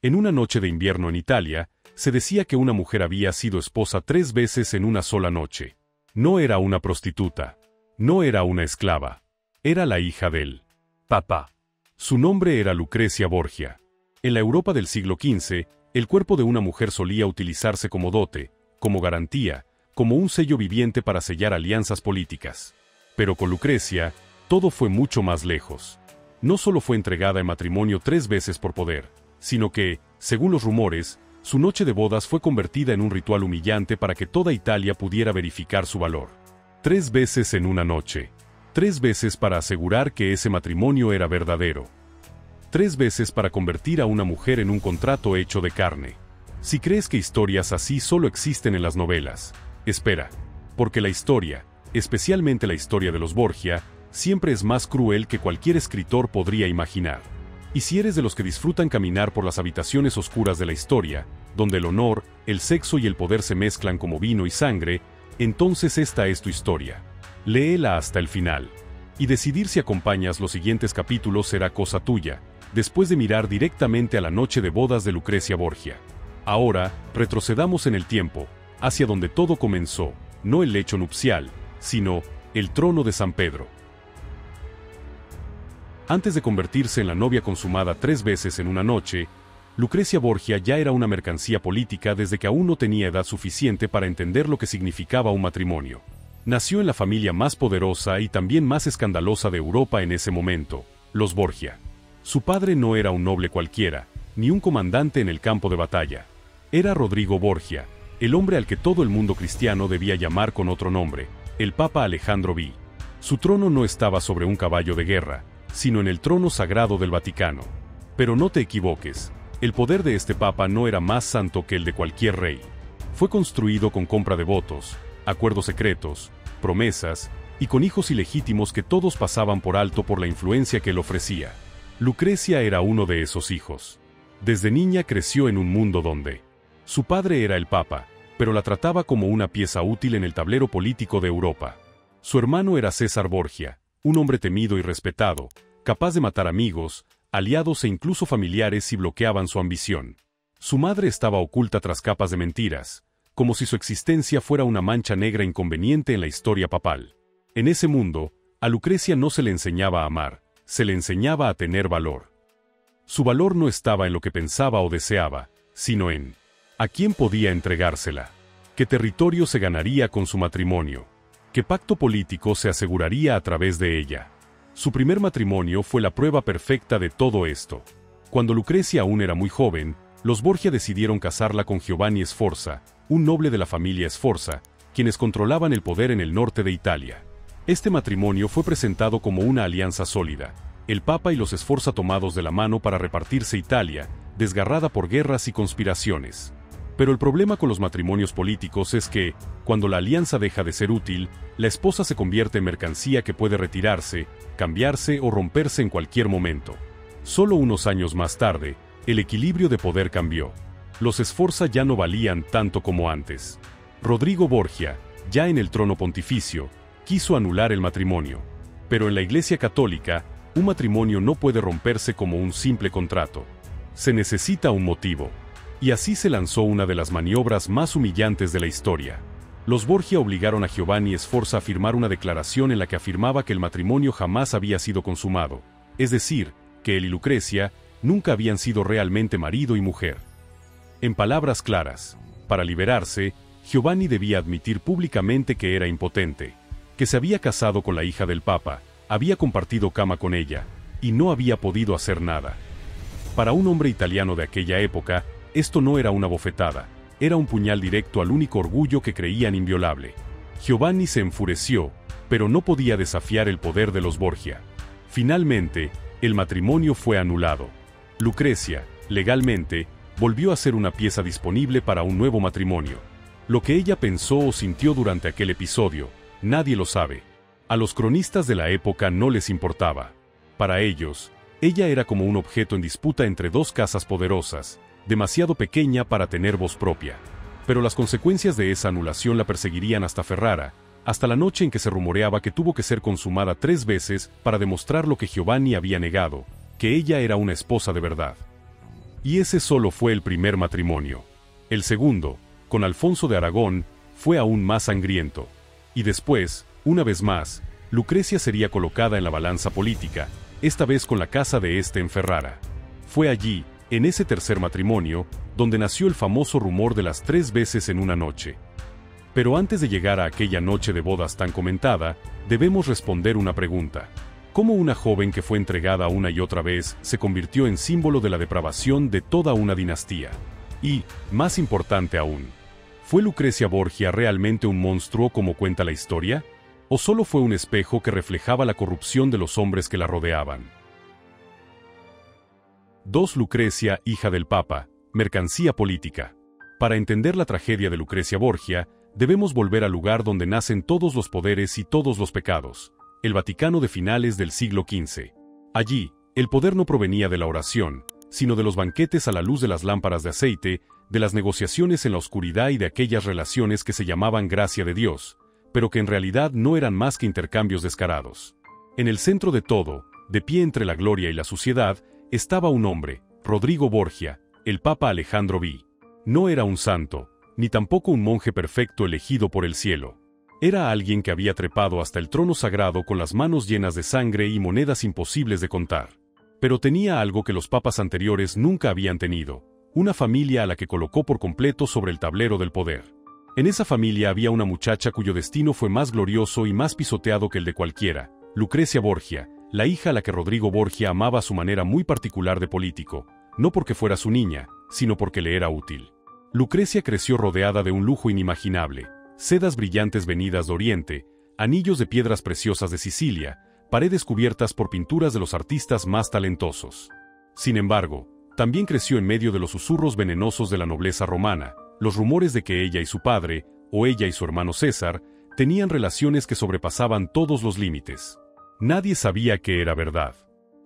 En una noche de invierno en Italia, se decía que una mujer había sido esposa 3 veces en una sola noche. No era una prostituta. No era una esclava. Era la hija del Papa. Su nombre era Lucrecia Borgia. En la Europa del siglo XV, el cuerpo de una mujer solía utilizarse como dote, como garantía, como un sello viviente para sellar alianzas políticas. Pero con Lucrecia, todo fue mucho más lejos. No solo fue entregada en matrimonio 3 veces por poder, sino que, según los rumores, su noche de bodas fue convertida en un ritual humillante para que toda Italia pudiera verificar su valor. 3 veces en una noche. 3 veces para asegurar que ese matrimonio era verdadero. 3 veces para convertir a una mujer en un contrato hecho de carne. Si crees que historias así solo existen en las novelas, espera, porque la historia, especialmente la historia de los Borgia, siempre es más cruel que cualquier escritor podría imaginar. Y si eres de los que disfrutan caminar por las habitaciones oscuras de la historia, donde el honor, el sexo y el poder se mezclan como vino y sangre, entonces esta es tu historia. Léela hasta el final. Y decidir si acompañas los siguientes capítulos será cosa tuya, después de mirar directamente a la noche de bodas de Lucrecia Borgia. Ahora, retrocedamos en el tiempo, hacia donde todo comenzó, no el lecho nupcial, sino el trono de San Pedro. Antes de convertirse en la novia consumada 3 veces en una noche, Lucrecia Borgia ya era una mercancía política desde que aún no tenía edad suficiente para entender lo que significaba un matrimonio. Nació en la familia más poderosa y también más escandalosa de Europa en ese momento, los Borgia. Su padre no era un noble cualquiera, ni un comandante en el campo de batalla. Era Rodrigo Borgia, el hombre al que todo el mundo cristiano debía llamar con otro nombre, el Papa Alejandro V. Su trono no estaba sobre un caballo de guerra, sino en el trono sagrado del Vaticano. Pero no te equivoques, el poder de este papa no era más santo que el de cualquier rey. Fue construido con compra de votos, acuerdos secretos, promesas, y con hijos ilegítimos que todos pasaban por alto por la influencia que él ofrecía. Lucrecia era uno de esos hijos. Desde niña creció en un mundo donde su padre era el papa, pero la trataba como una pieza útil en el tablero político de Europa. Su hermano era César Borgia, un hombre temido y respetado, capaz de matar amigos, aliados e incluso familiares si bloqueaban su ambición. Su madre estaba oculta tras capas de mentiras, como si su existencia fuera una mancha negra inconveniente en la historia papal. En ese mundo, a Lucrecia no se le enseñaba a amar, se le enseñaba a tener valor. Su valor no estaba en lo que pensaba o deseaba, sino en a quién podía entregársela, qué territorio se ganaría con su matrimonio, qué pacto político se aseguraría a través de ella. Su primer matrimonio fue la prueba perfecta de todo esto. Cuando Lucrecia aún era muy joven, los Borgia decidieron casarla con Giovanni Sforza, un noble de la familia Sforza, quienes controlaban el poder en el norte de Italia. Este matrimonio fue presentado como una alianza sólida, el Papa y los Sforza tomados de la mano para repartirse Italia, desgarrada por guerras y conspiraciones. Pero el problema con los matrimonios políticos es que, cuando la alianza deja de ser útil, la esposa se convierte en mercancía que puede retirarse, cambiarse o romperse en cualquier momento. Solo unos años más tarde, el equilibrio de poder cambió. Los Sforza ya no valían tanto como antes. Rodrigo Borgia, ya en el trono pontificio, quiso anular el matrimonio. Pero en la Iglesia Católica, un matrimonio no puede romperse como un simple contrato. Se necesita un motivo. Y así se lanzó una de las maniobras más humillantes de la historia. Los Borgia obligaron a Giovanni Sforza a firmar una declaración en la que afirmaba que el matrimonio jamás había sido consumado, es decir, que él y Lucrecia nunca habían sido realmente marido y mujer. En palabras claras, para liberarse, Giovanni debía admitir públicamente que era impotente, que se había casado con la hija del Papa, había compartido cama con ella, y no había podido hacer nada. Para un hombre italiano de aquella época, esto no era una bofetada, era un puñal directo al único orgullo que creían inviolable. Giovanni se enfureció, pero no podía desafiar el poder de los Borgia. Finalmente, el matrimonio fue anulado. Lucrecia, legalmente, volvió a ser una pieza disponible para un nuevo matrimonio. Lo que ella pensó o sintió durante aquel episodio, nadie lo sabe. A los cronistas de la época no les importaba. Para ellos, ella era como un objeto en disputa entre dos casas poderosas, demasiado pequeña para tener voz propia. Pero las consecuencias de esa anulación la perseguirían hasta Ferrara, hasta la noche en que se rumoreaba que tuvo que ser consumada 3 veces para demostrar lo que Giovanni había negado, que ella era una esposa de verdad. Y ese solo fue el primer matrimonio. El segundo, con Alfonso de Aragón, fue aún más sangriento. Y después, una vez más, Lucrecia sería colocada en la balanza política, esta vez con la casa de este en Ferrara. Fue allí, en ese tercer matrimonio, donde nació el famoso rumor de las 3 veces en una noche. Pero antes de llegar a aquella noche de bodas tan comentada, debemos responder una pregunta. ¿Cómo una joven que fue entregada una y otra vez se convirtió en símbolo de la depravación de toda una dinastía? Y, más importante aún, ¿fue Lucrecia Borgia realmente un monstruo como cuenta la historia? ¿O solo fue un espejo que reflejaba la corrupción de los hombres que la rodeaban? 2. Lucrecia, hija del Papa, mercancía política. Para entender la tragedia de Lucrecia Borgia, debemos volver al lugar donde nacen todos los poderes y todos los pecados, el Vaticano de finales del siglo XV. Allí, el poder no provenía de la oración, sino de los banquetes a la luz de las lámparas de aceite, de las negociaciones en la oscuridad y de aquellas relaciones que se llamaban gracia de Dios, pero que en realidad no eran más que intercambios descarados. En el centro de todo, de pie entre la gloria y la suciedad, estaba un hombre, Rodrigo Borgia, el Papa Alejandro V. No era un santo, ni tampoco un monje perfecto elegido por el cielo. Era alguien que había trepado hasta el trono sagrado con las manos llenas de sangre y monedas imposibles de contar. Pero tenía algo que los papas anteriores nunca habían tenido, una familia a la que colocó por completo sobre el tablero del poder. En esa familia había una muchacha cuyo destino fue más glorioso y más pisoteado que el de cualquiera, Lucrecia Borgia, la hija a la que Rodrigo Borgia amaba a su manera muy particular de político, no porque fuera su niña, sino porque le era útil. Lucrecia creció rodeada de un lujo inimaginable, sedas brillantes venidas de Oriente, anillos de piedras preciosas de Sicilia, paredes cubiertas por pinturas de los artistas más talentosos. Sin embargo, también creció en medio de los susurros venenosos de la nobleza romana, los rumores de que ella y su padre, o ella y su hermano César, tenían relaciones que sobrepasaban todos los límites. Nadie sabía que era verdad.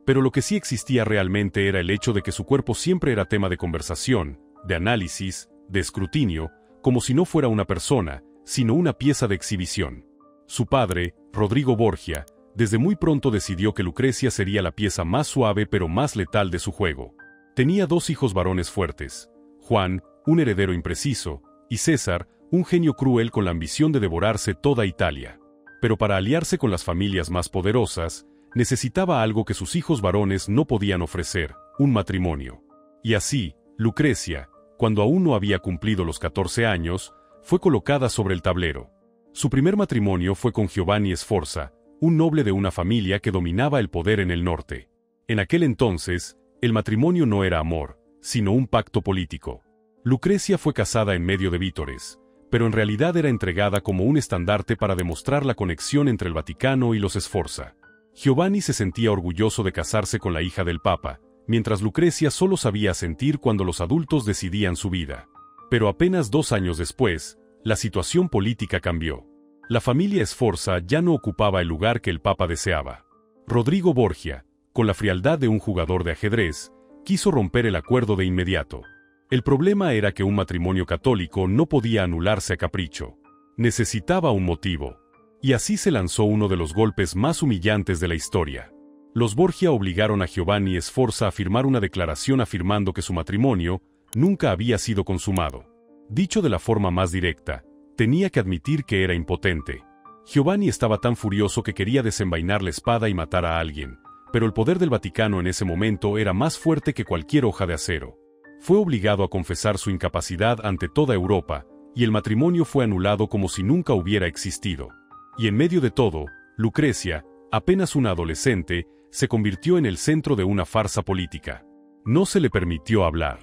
Pero lo que sí existía realmente era el hecho de que su cuerpo siempre era tema de conversación, de análisis, de escrutinio, como si no fuera una persona, sino una pieza de exhibición. Su padre, Rodrigo Borgia, desde muy pronto decidió que Lucrecia sería la pieza más suave pero más letal de su juego. Tenía 2 hijos varones fuertes, Juan, un heredero impreciso, y César, un genio cruel con la ambición de devorarse toda Italia. Pero para aliarse con las familias más poderosas, necesitaba algo que sus hijos varones no podían ofrecer, un matrimonio. Y así, Lucrecia, cuando aún no había cumplido los 14 años, fue colocada sobre el tablero. Su primer matrimonio fue con Giovanni Sforza, un noble de una familia que dominaba el poder en el norte. En aquel entonces, el matrimonio no era amor, sino un pacto político. Lucrecia fue casada en medio de vítores, pero en realidad era entregada como un estandarte para demostrar la conexión entre el Vaticano y los Sforza. Giovanni se sentía orgulloso de casarse con la hija del Papa, mientras Lucrecia solo sabía sentir cuando los adultos decidían su vida. Pero apenas 2 años después, la situación política cambió. La familia Sforza ya no ocupaba el lugar que el Papa deseaba. Rodrigo Borgia, con la frialdad de un jugador de ajedrez, quiso romper el acuerdo de inmediato. El problema era que un matrimonio católico no podía anularse a capricho. Necesitaba un motivo. Y así se lanzó uno de los golpes más humillantes de la historia. Los Borgia obligaron a Giovanni Sforza a firmar una declaración afirmando que su matrimonio nunca había sido consumado. Dicho de la forma más directa, tenía que admitir que era impotente. Giovanni estaba tan furioso que quería desenvainar la espada y matar a alguien, pero el poder del Vaticano en ese momento era más fuerte que cualquier hoja de acero. Fue obligado a confesar su incapacidad ante toda Europa, y el matrimonio fue anulado como si nunca hubiera existido. Y en medio de todo, Lucrecia, apenas una adolescente, se convirtió en el centro de una farsa política. No se le permitió hablar.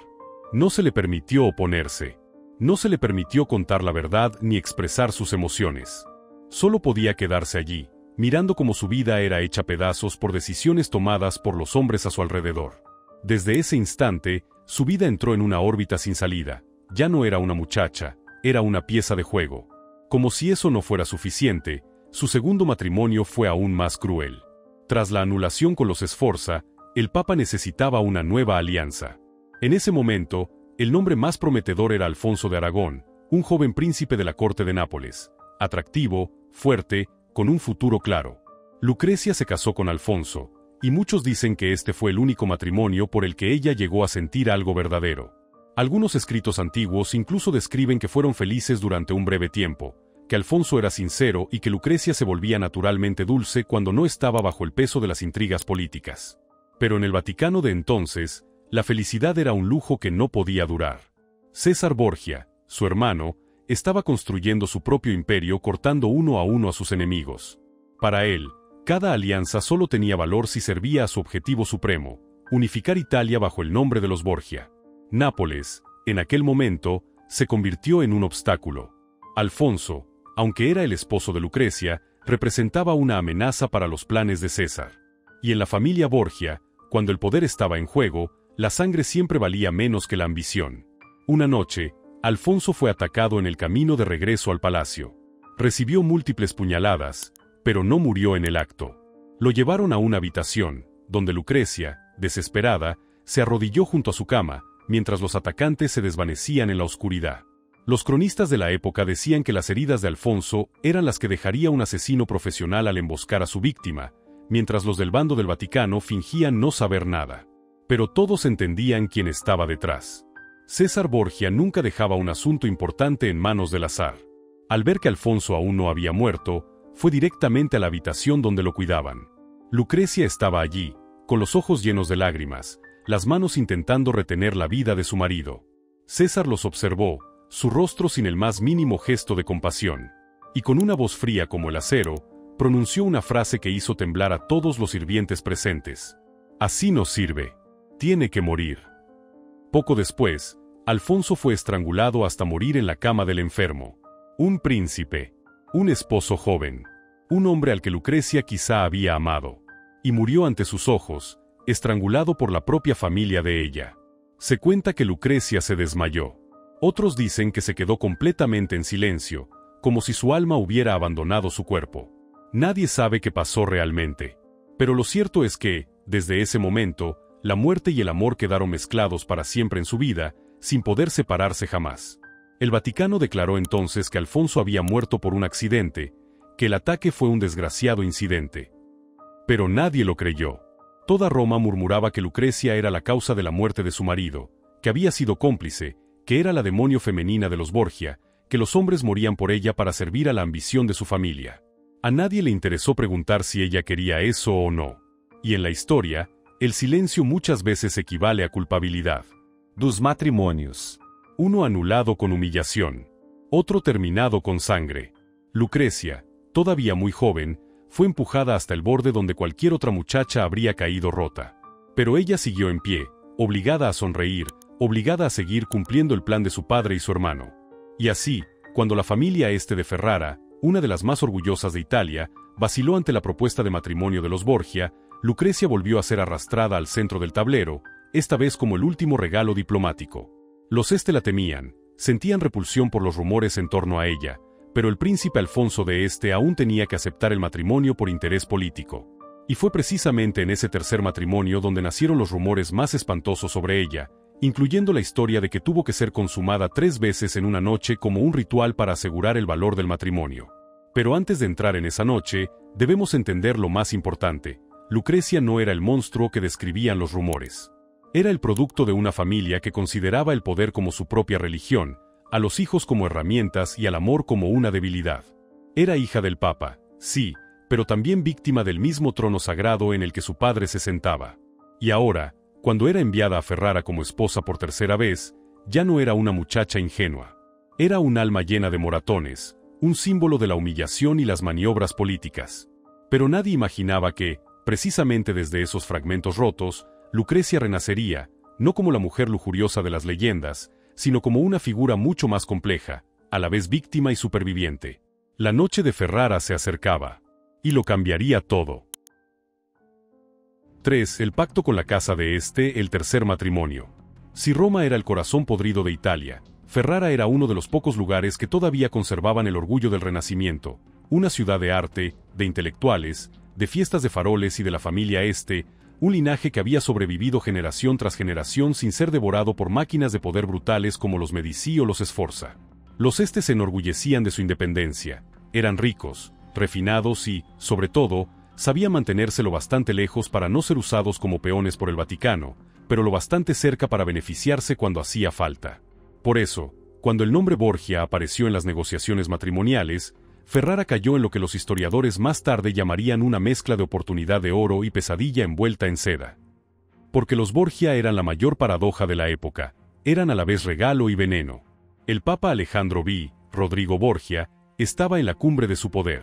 No se le permitió oponerse. No se le permitió contar la verdad ni expresar sus emociones. Solo podía quedarse allí, mirando cómo su vida era hecha pedazos por decisiones tomadas por los hombres a su alrededor. Desde ese instante, su vida entró en una órbita sin salida. Ya no era una muchacha, era una pieza de juego. Como si eso no fuera suficiente, su segundo matrimonio fue aún más cruel. Tras la anulación con los Sforza, el Papa necesitaba una nueva alianza. En ese momento, el nombre más prometedor era Alfonso de Aragón, un joven príncipe de la corte de Nápoles, atractivo, fuerte, con un futuro claro. Lucrecia se casó con Alfonso, y muchos dicen que este fue el único matrimonio por el que ella llegó a sentir algo verdadero. Algunos escritos antiguos incluso describen que fueron felices durante un breve tiempo, que Alfonso era sincero y que Lucrecia se volvía naturalmente dulce cuando no estaba bajo el peso de las intrigas políticas. Pero en el Vaticano de entonces, la felicidad era un lujo que no podía durar. César Borgia, su hermano, estaba construyendo su propio imperio cortando uno a uno a sus enemigos. Para él, cada alianza solo tenía valor si servía a su objetivo supremo, unificar Italia bajo el nombre de los Borgia. Nápoles, en aquel momento, se convirtió en un obstáculo. Alfonso, aunque era el esposo de Lucrecia, representaba una amenaza para los planes de César. Y en la familia Borgia, cuando el poder estaba en juego, la sangre siempre valía menos que la ambición. Una noche, Alfonso fue atacado en el camino de regreso al palacio. Recibió múltiples puñaladas, pero no murió en el acto. Lo llevaron a una habitación, donde Lucrecia, desesperada, se arrodilló junto a su cama, mientras los atacantes se desvanecían en la oscuridad. Los cronistas de la época decían que las heridas de Alfonso eran las que dejaría un asesino profesional al emboscar a su víctima, mientras los del bando del Vaticano fingían no saber nada. Pero todos entendían quién estaba detrás. César Borgia nunca dejaba un asunto importante en manos del azar. Al ver que Alfonso aún no había muerto, fue directamente a la habitación donde lo cuidaban. Lucrecia estaba allí, con los ojos llenos de lágrimas, las manos intentando retener la vida de su marido. César los observó, su rostro sin el más mínimo gesto de compasión, y con una voz fría como el acero, pronunció una frase que hizo temblar a todos los sirvientes presentes. «Así no sirve. Tiene que morir». Poco después, Alfonso fue estrangulado hasta morir en la cama del enfermo. Un príncipe, un esposo joven, un hombre al que Lucrecia quizá había amado, y murió ante sus ojos, estrangulado por la propia familia de ella. Se cuenta que Lucrecia se desmayó. Otros dicen que se quedó completamente en silencio, como si su alma hubiera abandonado su cuerpo. Nadie sabe qué pasó realmente. Pero lo cierto es que, desde ese momento, la muerte y el amor quedaron mezclados para siempre en su vida, sin poder separarse jamás. El Vaticano declaró entonces que Alfonso había muerto por un accidente, que el ataque fue un desgraciado incidente. Pero nadie lo creyó. Toda Roma murmuraba que Lucrecia era la causa de la muerte de su marido, que había sido cómplice, que era la demonio femenina de los Borgia, que los hombres morían por ella para servir a la ambición de su familia. A nadie le interesó preguntar si ella quería eso o no. Y en la historia, el silencio muchas veces equivale a culpabilidad. Dos matrimonios. Uno anulado con humillación. Otro terminado con sangre. Lucrecia, todavía muy joven, fue empujada hasta el borde donde cualquier otra muchacha habría caído rota. Pero ella siguió en pie, obligada a sonreír, obligada a seguir cumpliendo el plan de su padre y su hermano. Y así, cuando la familia de Ferrara, una de las más orgullosas de Italia, vaciló ante la propuesta de matrimonio de los Borgia, Lucrecia volvió a ser arrastrada al centro del tablero, esta vez como el último regalo diplomático. Los la temían, sentían repulsión por los rumores en torno a ella, pero el príncipe Alfonso de aún tenía que aceptar el matrimonio por interés político. Y fue precisamente en ese tercer matrimonio donde nacieron los rumores más espantosos sobre ella, incluyendo la historia de que tuvo que ser consumada 3 veces en una noche como un ritual para asegurar el valor del matrimonio. Pero antes de entrar en esa noche, debemos entender lo más importante. Lucrecia no era el monstruo que describían los rumores. Era el producto de una familia que consideraba el poder como su propia religión, a los hijos como herramientas y al amor como una debilidad. Era hija del Papa, sí, pero también víctima del mismo trono sagrado en el que su padre se sentaba. Y ahora, cuando era enviada a Ferrara como esposa por tercera vez, ya no era una muchacha ingenua. Era un alma llena de moratones, un símbolo de la humillación y las maniobras políticas. Pero nadie imaginaba que, precisamente desde esos fragmentos rotos, Lucrecia renacería, no como la mujer lujuriosa de las leyendas, sino como una figura mucho más compleja, a la vez víctima y superviviente. La noche de Ferrara se acercaba, y lo cambiaría todo. 3. El pacto con la casa de el tercer matrimonio. Si Roma era el corazón podrido de Italia, Ferrara era uno de los pocos lugares que todavía conservaban el orgullo del Renacimiento, una ciudad de arte, de intelectuales, de fiestas de faroles y de la familia un linaje que había sobrevivido generación tras generación sin ser devorado por máquinas de poder brutales como los Medici o los Sforza. Los se enorgullecían de su independencia, eran ricos, refinados y, sobre todo, Sabía mantenerse lo bastante lejos para no ser usados como peones por el Vaticano, pero lo bastante cerca para beneficiarse cuando hacía falta. Por eso, cuando el nombre Borgia apareció en las negociaciones matrimoniales, Ferrara cayó en lo que los historiadores más tarde llamarían una mezcla de oportunidad de oro y pesadilla envuelta en seda. Porque los Borgia eran la mayor paradoja de la época, eran a la vez regalo y veneno. El Papa Alejandro V, Rodrigo Borgia, estaba en la cumbre de su poder.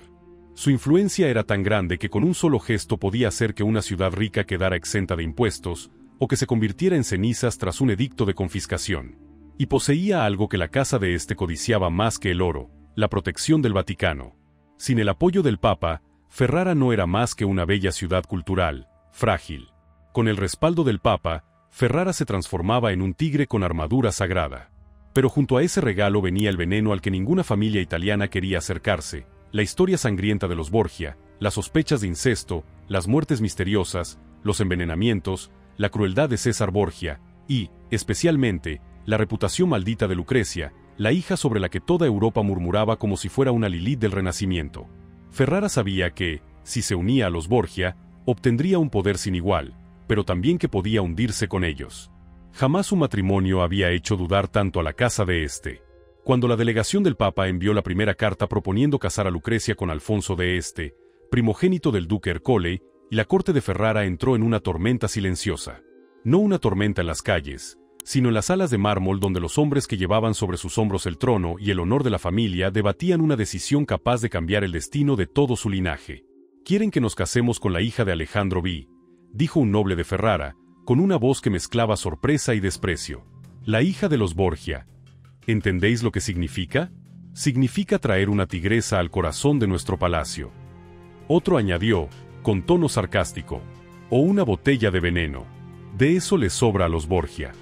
Su influencia era tan grande que con un solo gesto podía hacer que una ciudad rica quedara exenta de impuestos, o que se convirtiera en cenizas tras un edicto de confiscación. Y poseía algo que la casa de este codiciaba más que el oro: la protección del Vaticano. Sin el apoyo del Papa, Ferrara no era más que una bella ciudad cultural, frágil. Con el respaldo del Papa, Ferrara se transformaba en un tigre con armadura sagrada. Pero junto a ese regalo venía el veneno al que ninguna familia italiana quería acercarse: la historia sangrienta de los Borgia, las sospechas de incesto, las muertes misteriosas, los envenenamientos, la crueldad de César Borgia y, especialmente, la reputación maldita de Lucrecia, la hija sobre la que toda Europa murmuraba como si fuera una Lilith del Renacimiento. Ferrara sabía que, si se unía a los Borgia, obtendría un poder sin igual, pero también que podía hundirse con ellos. Jamás su matrimonio había hecho dudar tanto a la casa de este. Cuando la delegación del Papa envió la primera carta proponiendo casar a Lucrecia con Alfonso de Este, primogénito del duque Ercole, y la corte de Ferrara entró en una tormenta silenciosa. No una tormenta en las calles, sino en las salas de mármol donde los hombres que llevaban sobre sus hombros el trono y el honor de la familia debatían una decisión capaz de cambiar el destino de todo su linaje. «Quieren que nos casemos con la hija de Alejandro V», dijo un noble de Ferrara, con una voz que mezclaba sorpresa y desprecio. «La hija de los Borgia. ¿Entendéis lo que significa? Significa traer una tigresa al corazón de nuestro palacio». Otro añadió, con tono sarcástico: «O una botella de veneno. De eso les sobra a los Borgia».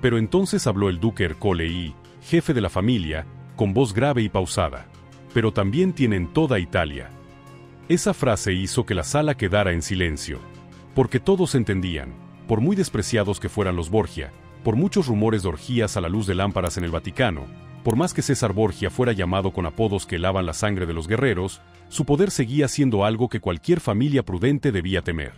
Pero entonces habló el duque Ercole y, jefe de la familia, con voz grave y pausada: «Pero también tienen toda Italia». Esa frase hizo que la sala quedara en silencio. Porque todos entendían, por muy despreciados que fueran los Borgia, por muchos rumores de orgías a la luz de lámparas en el Vaticano, por más que César Borgia fuera llamado con apodos que helaban la sangre de los guerreros, su poder seguía siendo algo que cualquier familia prudente debía temer.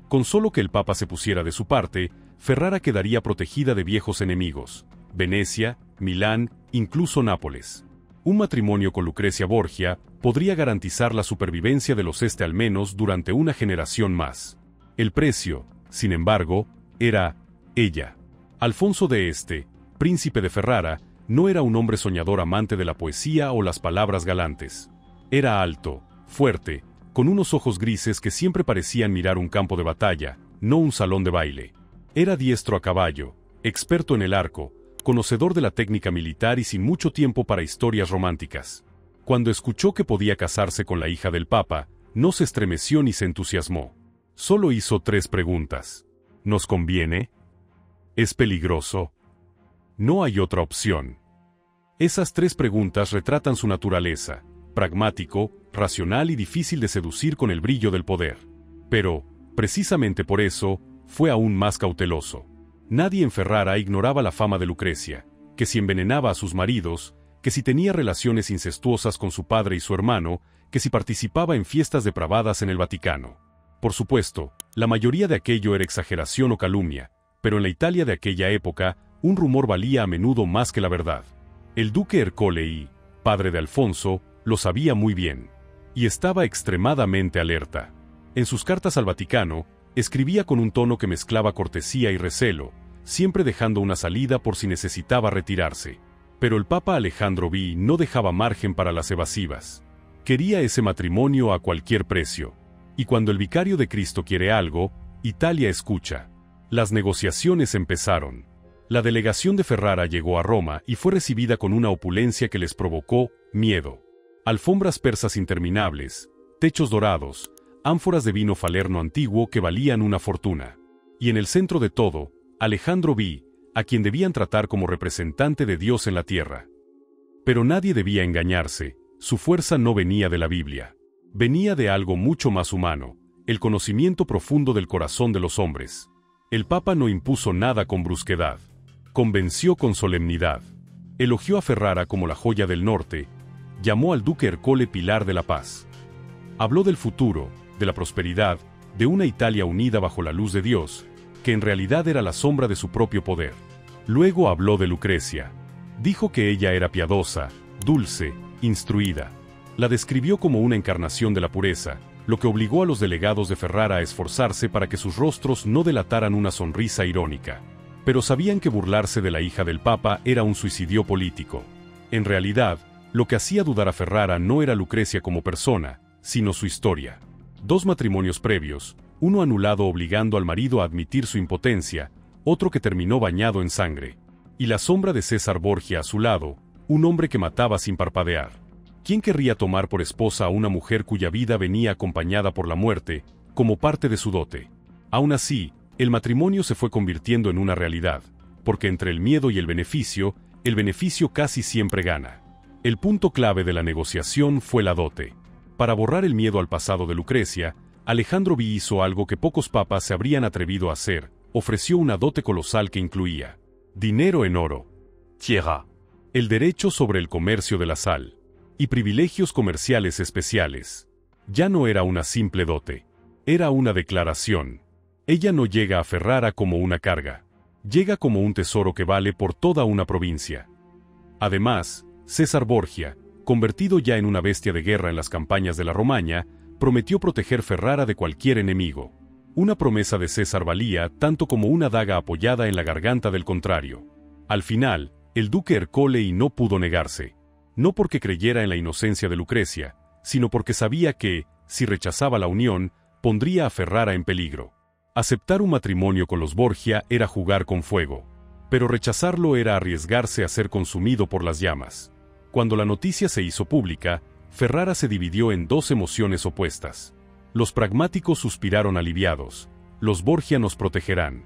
Con solo que el Papa se pusiera de su parte, Ferrara quedaría protegida de viejos enemigos: Venecia, Milán, incluso Nápoles. Un matrimonio con Lucrecia Borgia podría garantizar la supervivencia de los Este al menos durante una generación más. El precio, sin embargo, era ella. Alfonso de Este, príncipe de Ferrara, no era un hombre soñador amante de la poesía o las palabras galantes. Era alto, fuerte, con unos ojos grises que siempre parecían mirar un campo de batalla, no un salón de baile. Era diestro a caballo, experto en el arco, conocedor de la técnica militar y sin mucho tiempo para historias románticas. Cuando escuchó que podía casarse con la hija del Papa, no se estremeció ni se entusiasmó. Solo hizo 3 preguntas. ¿Nos conviene? ¿Es peligroso? No hay otra opción. Esas 3 preguntas retratan su naturaleza: pragmático, racional y difícil de seducir con el brillo del poder. Pero, precisamente por eso, fue aún más cauteloso. Nadie en Ferrara ignoraba la fama de Lucrecia, que si envenenaba a sus maridos, que si tenía relaciones incestuosas con su padre y su hermano, que si participaba en fiestas depravadas en el Vaticano. Por supuesto, la mayoría de aquello era exageración o calumnia, pero en la Italia de aquella época, un rumor valía a menudo más que la verdad. El duque Ercole y, padre de Alfonso, lo sabía muy bien, y estaba extremadamente alerta. En sus cartas al Vaticano, escribía con un tono que mezclaba cortesía y recelo, siempre dejando una salida por si necesitaba retirarse. Pero el Papa Alejandro V no dejaba margen para las evasivas. Quería ese matrimonio a cualquier precio. Y cuando el vicario de Cristo quiere algo, Italia escucha. Las negociaciones empezaron. La delegación de Ferrara llegó a Roma y fue recibida con una opulencia que les provocó miedo. Alfombras persas interminables, techos dorados, ánforas de vino falerno antiguo que valían una fortuna. Y en el centro de todo, Alejandro V, a quien debían tratar como representante de Dios en la tierra. Pero nadie debía engañarse, su fuerza no venía de la Biblia. Venía de algo mucho más humano, el conocimiento profundo del corazón de los hombres. El Papa no impuso nada con brusquedad. Convenció con solemnidad. Elogió a Ferrara como la joya del norte. Llamó al duque Ercole pilar de la paz. Habló del futuro, de la prosperidad, de una Italia unida bajo la luz de Dios, que en realidad era la sombra de su propio poder. Luego habló de Lucrecia. Dijo que ella era piadosa, dulce, instruida. La describió como una encarnación de la pureza, lo que obligó a los delegados de Ferrara a esforzarse para que sus rostros no delataran una sonrisa irónica. Pero sabían que burlarse de la hija del Papa era un suicidio político. En realidad, lo que hacía dudar a Ferrara no era Lucrecia como persona, sino su historia. 2 matrimonios previos, uno anulado obligando al marido a admitir su impotencia, otro que terminó bañado en sangre. Y la sombra de César Borgia a su lado, un hombre que mataba sin parpadear. ¿Quién querría tomar por esposa a una mujer cuya vida venía acompañada por la muerte, como parte de su dote? Aún así, el matrimonio se fue convirtiendo en una realidad, porque entre el miedo y el beneficio casi siempre gana. El punto clave de la negociación fue la dote. Para borrar el miedo al pasado de Lucrecia, Alejandro V hizo algo que pocos papas se habrían atrevido a hacer: ofreció una dote colosal que incluía dinero en oro, tierra, el derecho sobre el comercio de la sal, y privilegios comerciales especiales. Ya no era una simple dote, era una declaración. Ella no llega a Ferrara como una carga, llega como un tesoro que vale por toda una provincia. Además, César Borgia, convertido ya en una bestia de guerra en las campañas de la Romaña, prometió proteger Ferrara de cualquier enemigo. Una promesa de César valía tanto como una daga apoyada en la garganta del contrario. Al final, el duque Ercole no pudo negarse. No porque creyera en la inocencia de Lucrecia, sino porque sabía que, si rechazaba la unión, pondría a Ferrara en peligro. Aceptar un matrimonio con los Borgia era jugar con fuego, pero rechazarlo era arriesgarse a ser consumido por las llamas. Cuando la noticia se hizo pública, Ferrara se dividió en 2 emociones opuestas. Los pragmáticos suspiraron aliviados: los Borgia nos protegerán.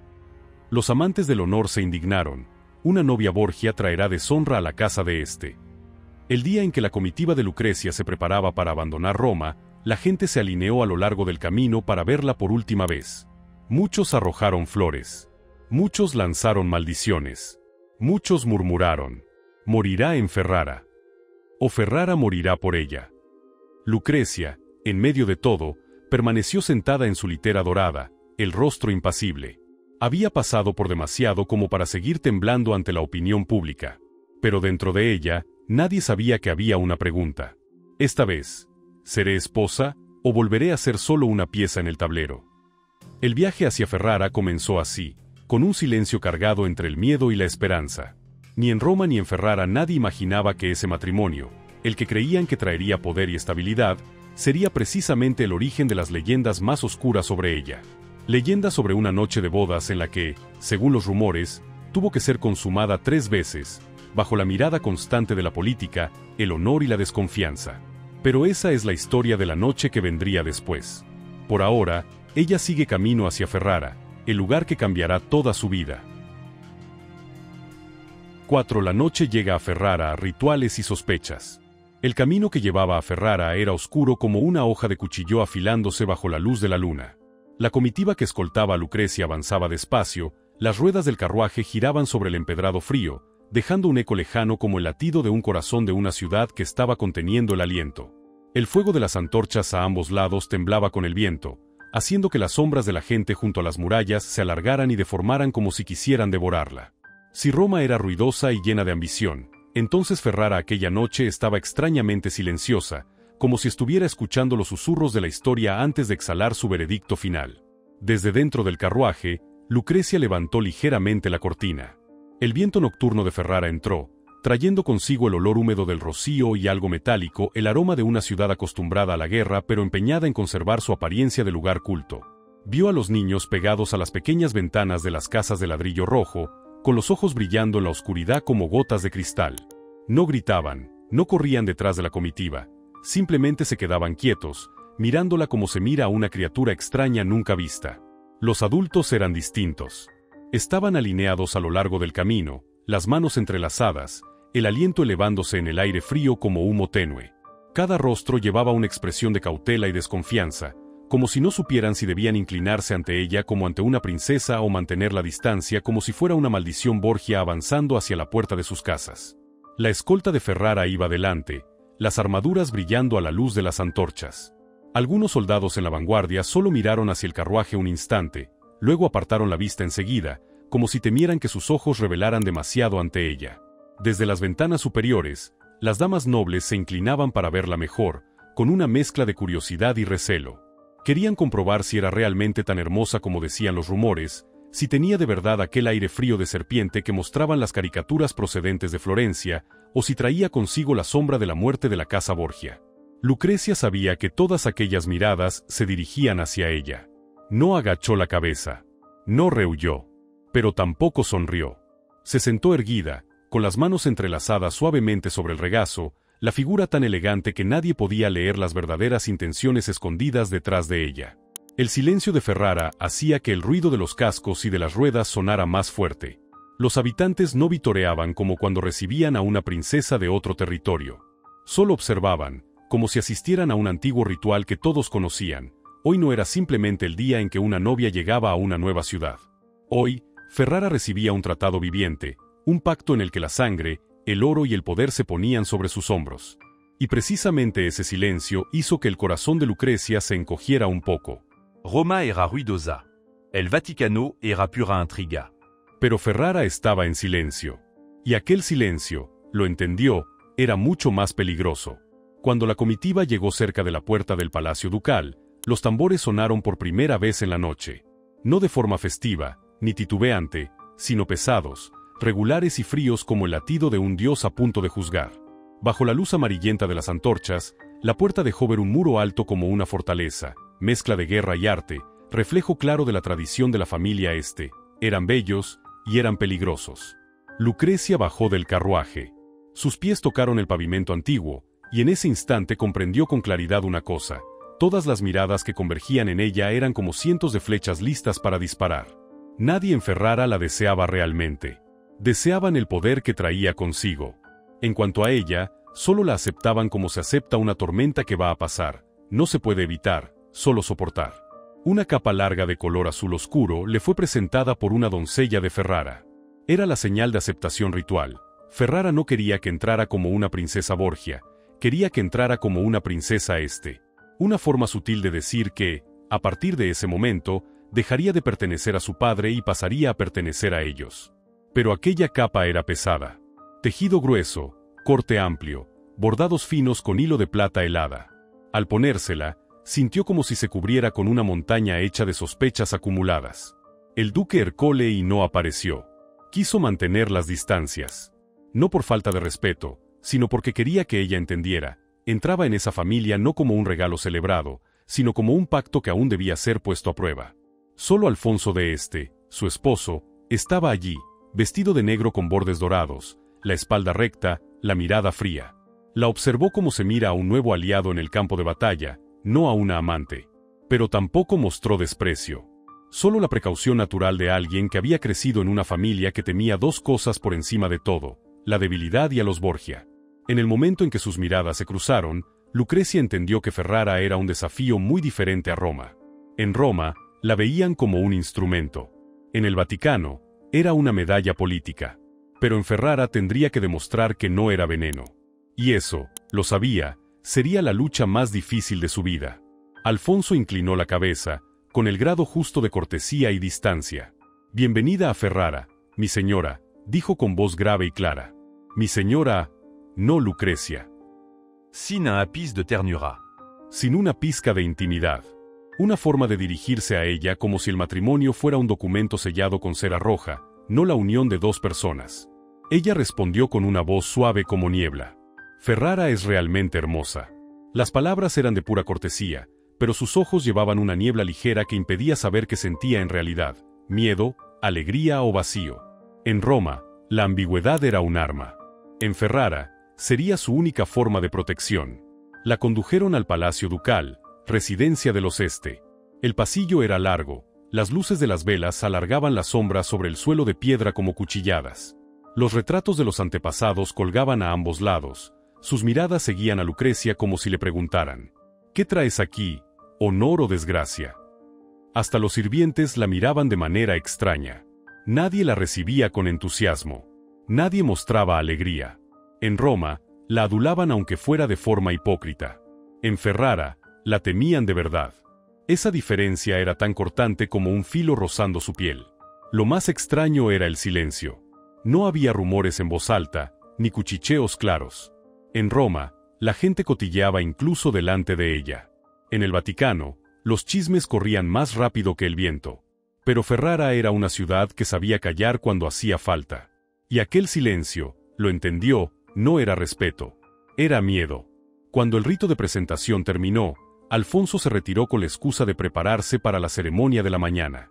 Los amantes del honor se indignaron: una novia Borgia traerá deshonra a la casa de este. El día en que la comitiva de Lucrecia se preparaba para abandonar Roma, la gente se alineó a lo largo del camino para verla por última vez. Muchos arrojaron flores. Muchos lanzaron maldiciones. Muchos murmuraron: morirá en Ferrara. O Ferrara morirá por ella. Lucrecia, en medio de todo, permaneció sentada en su litera dorada, el rostro impasible. Había pasado por demasiado como para seguir temblando ante la opinión pública. Pero dentro de ella, nadie sabía que había una pregunta. Esta vez, ¿seré esposa o volveré a ser solo una pieza en el tablero? El viaje hacia Ferrara comenzó así, con un silencio cargado entre el miedo y la esperanza. Ni en Roma ni en Ferrara nadie imaginaba que ese matrimonio, el que creían que traería poder y estabilidad, sería precisamente el origen de las leyendas más oscuras sobre ella. Leyendas sobre una noche de bodas en la que, según los rumores, tuvo que ser consumada 3 veces, bajo la mirada constante de la política, el honor y la desconfianza. Pero esa es la historia de la noche que vendría después. Por ahora, ella sigue camino hacia Ferrara, el lugar que cambiará toda su vida. 4. La noche llega a Ferrara, rituales y sospechas. El camino que llevaba a Ferrara era oscuro como una hoja de cuchillo afilándose bajo la luz de la luna. La comitiva que escoltaba a Lucrecia avanzaba despacio, las ruedas del carruaje giraban sobre el empedrado frío, dejando un eco lejano como el latido de un corazón de una ciudad que estaba conteniendo el aliento. El fuego de las antorchas a ambos lados temblaba con el viento, haciendo que las sombras de la gente junto a las murallas se alargaran y deformaran como si quisieran devorarla. Si Roma era ruidosa y llena de ambición, entonces Ferrara aquella noche estaba extrañamente silenciosa, como si estuviera escuchando los susurros de la historia antes de exhalar su veredicto final. Desde dentro del carruaje, Lucrecia levantó ligeramente la cortina. El viento nocturno de Ferrara entró, trayendo consigo el olor húmedo del rocío y algo metálico, el aroma de una ciudad acostumbrada a la guerra pero empeñada en conservar su apariencia de lugar culto. Vio a los niños pegados a las pequeñas ventanas de las casas de ladrillo rojo, con los ojos brillando en la oscuridad como gotas de cristal. No gritaban, no corrían detrás de la comitiva, simplemente se quedaban quietos, mirándola como se mira a una criatura extraña nunca vista. Los adultos eran distintos. Estaban alineados a lo largo del camino, las manos entrelazadas, el aliento elevándose en el aire frío como humo tenue. Cada rostro llevaba una expresión de cautela y desconfianza, como si no supieran si debían inclinarse ante ella como ante una princesa o mantener la distancia como si fuera una maldición Borgia avanzando hacia la puerta de sus casas. La escolta de Ferrara iba delante, las armaduras brillando a la luz de las antorchas. Algunos soldados en la vanguardia solo miraron hacia el carruaje un instante, luego apartaron la vista enseguida, como si temieran que sus ojos revelaran demasiado ante ella. Desde las ventanas superiores, las damas nobles se inclinaban para verla mejor, con una mezcla de curiosidad y recelo. Querían comprobar si era realmente tan hermosa como decían los rumores, si tenía de verdad aquel aire frío de serpiente que mostraban las caricaturas procedentes de Florencia, o si traía consigo la sombra de la muerte de la casa Borgia. Lucrecia sabía que todas aquellas miradas se dirigían hacia ella. No agachó la cabeza. No rehuyó. Pero tampoco sonrió. Se sentó erguida, con las manos entrelazadas suavemente sobre el regazo, la figura tan elegante que nadie podía leer las verdaderas intenciones escondidas detrás de ella. El silencio de Ferrara hacía que el ruido de los cascos y de las ruedas sonara más fuerte. Los habitantes no vitoreaban como cuando recibían a una princesa de otro territorio. Solo observaban, como si asistieran a un antiguo ritual que todos conocían. Hoy no era simplemente el día en que una novia llegaba a una nueva ciudad. Hoy, Ferrara recibía un tratado viviente, un pacto en el que la sangre, el oro y el poder se ponían sobre sus hombros. Y precisamente ese silencio hizo que el corazón de Lucrecia se encogiera un poco. Roma era ruidosa. El Vaticano era pura intriga. Pero Ferrara estaba en silencio. Y aquel silencio, lo entendió, era mucho más peligroso. Cuando la comitiva llegó cerca de la puerta del Palacio Ducal, los tambores sonaron por primera vez en la noche. No de forma festiva, ni titubeante, sino pesados, regulares y fríos como el latido de un dios a punto de juzgar. Bajo la luz amarillenta de las antorchas, la puerta dejó ver un muro alto como una fortaleza, mezcla de guerra y arte, reflejo claro de la tradición de la familia Este. Eran bellos y eran peligrosos. Lucrecia bajó del carruaje. Sus pies tocaron el pavimento antiguo, y en ese instante comprendió con claridad una cosa. Todas las miradas que convergían en ella eran como cientos de flechas listas para disparar. Nadie en Ferrara la deseaba realmente. Deseaban el poder que traía consigo. En cuanto a ella, solo la aceptaban como se acepta una tormenta que va a pasar. No se puede evitar, solo soportar. Una capa larga de color azul oscuro le fue presentada por una doncella de Ferrara. Era la señal de aceptación ritual. Ferrara no quería que entrara como una princesa Borgia, quería que entrara como una princesa Este. Una forma sutil de decir que, a partir de ese momento, dejaría de pertenecer a su padre y pasaría a pertenecer a ellos. Pero aquella capa era pesada. Tejido grueso, corte amplio, bordados finos con hilo de plata helada. Al ponérsela, sintió como si se cubriera con una montaña hecha de sospechas acumuladas. El duque Ercole y no apareció. Quiso mantener las distancias. No por falta de respeto, sino porque quería que ella entendiera. Entraba en esa familia no como un regalo celebrado, sino como un pacto que aún debía ser puesto a prueba. Solo Alfonso de Este, su esposo, estaba allí, vestido de negro con bordes dorados, la espalda recta, la mirada fría. La observó como se mira a un nuevo aliado en el campo de batalla, no a una amante. Pero tampoco mostró desprecio. Solo la precaución natural de alguien que había crecido en una familia que temía dos cosas por encima de todo, la debilidad y a los Borgia. En el momento en que sus miradas se cruzaron, Lucrecia entendió que Ferrara era un desafío muy diferente a Roma. En Roma, la veían como un instrumento. En el Vaticano, era una medalla política. Pero en Ferrara tendría que demostrar que no era veneno. Y eso, lo sabía, sería la lucha más difícil de su vida. Alfonso inclinó la cabeza, con el grado justo de cortesía y distancia. «Bienvenida a Ferrara, mi señora», dijo con voz grave y clara. «Mi señora, no Lucrecia». Sin un ápice de ternura. Sin una pizca de intimidad. Una forma de dirigirse a ella como si el matrimonio fuera un documento sellado con cera roja, no la unión de dos personas. Ella respondió con una voz suave como niebla. «Ferrara es realmente hermosa». Las palabras eran de pura cortesía, pero sus ojos llevaban una niebla ligera que impedía saber qué sentía en realidad, miedo, alegría o vacío. En Roma, la ambigüedad era un arma. En Ferrara, sería su única forma de protección. La condujeron al Palacio Ducal, residencia de los Este. El pasillo era largo, las luces de las velas alargaban las sombras sobre el suelo de piedra como cuchilladas. Los retratos de los antepasados colgaban a ambos lados, sus miradas seguían a Lucrecia como si le preguntaran: «¿Qué traes aquí, honor o desgracia?». Hasta los sirvientes la miraban de manera extraña. Nadie la recibía con entusiasmo. Nadie mostraba alegría. En Roma, la adulaban aunque fuera de forma hipócrita. En Ferrara, La temían de verdad. Esa diferencia era tan cortante como un filo rozando su piel. Lo más extraño era el silencio. No había rumores en voz alta, ni cuchicheos claros. En Roma, la gente cotilleaba incluso delante de ella. En el Vaticano, los chismes corrían más rápido que el viento. Pero Ferrara era una ciudad que sabía callar cuando hacía falta. Y aquel silencio, lo entendió, no era respeto. Era miedo. Cuando el rito de presentación terminó, Alfonso se retiró con la excusa de prepararse para la ceremonia de la mañana.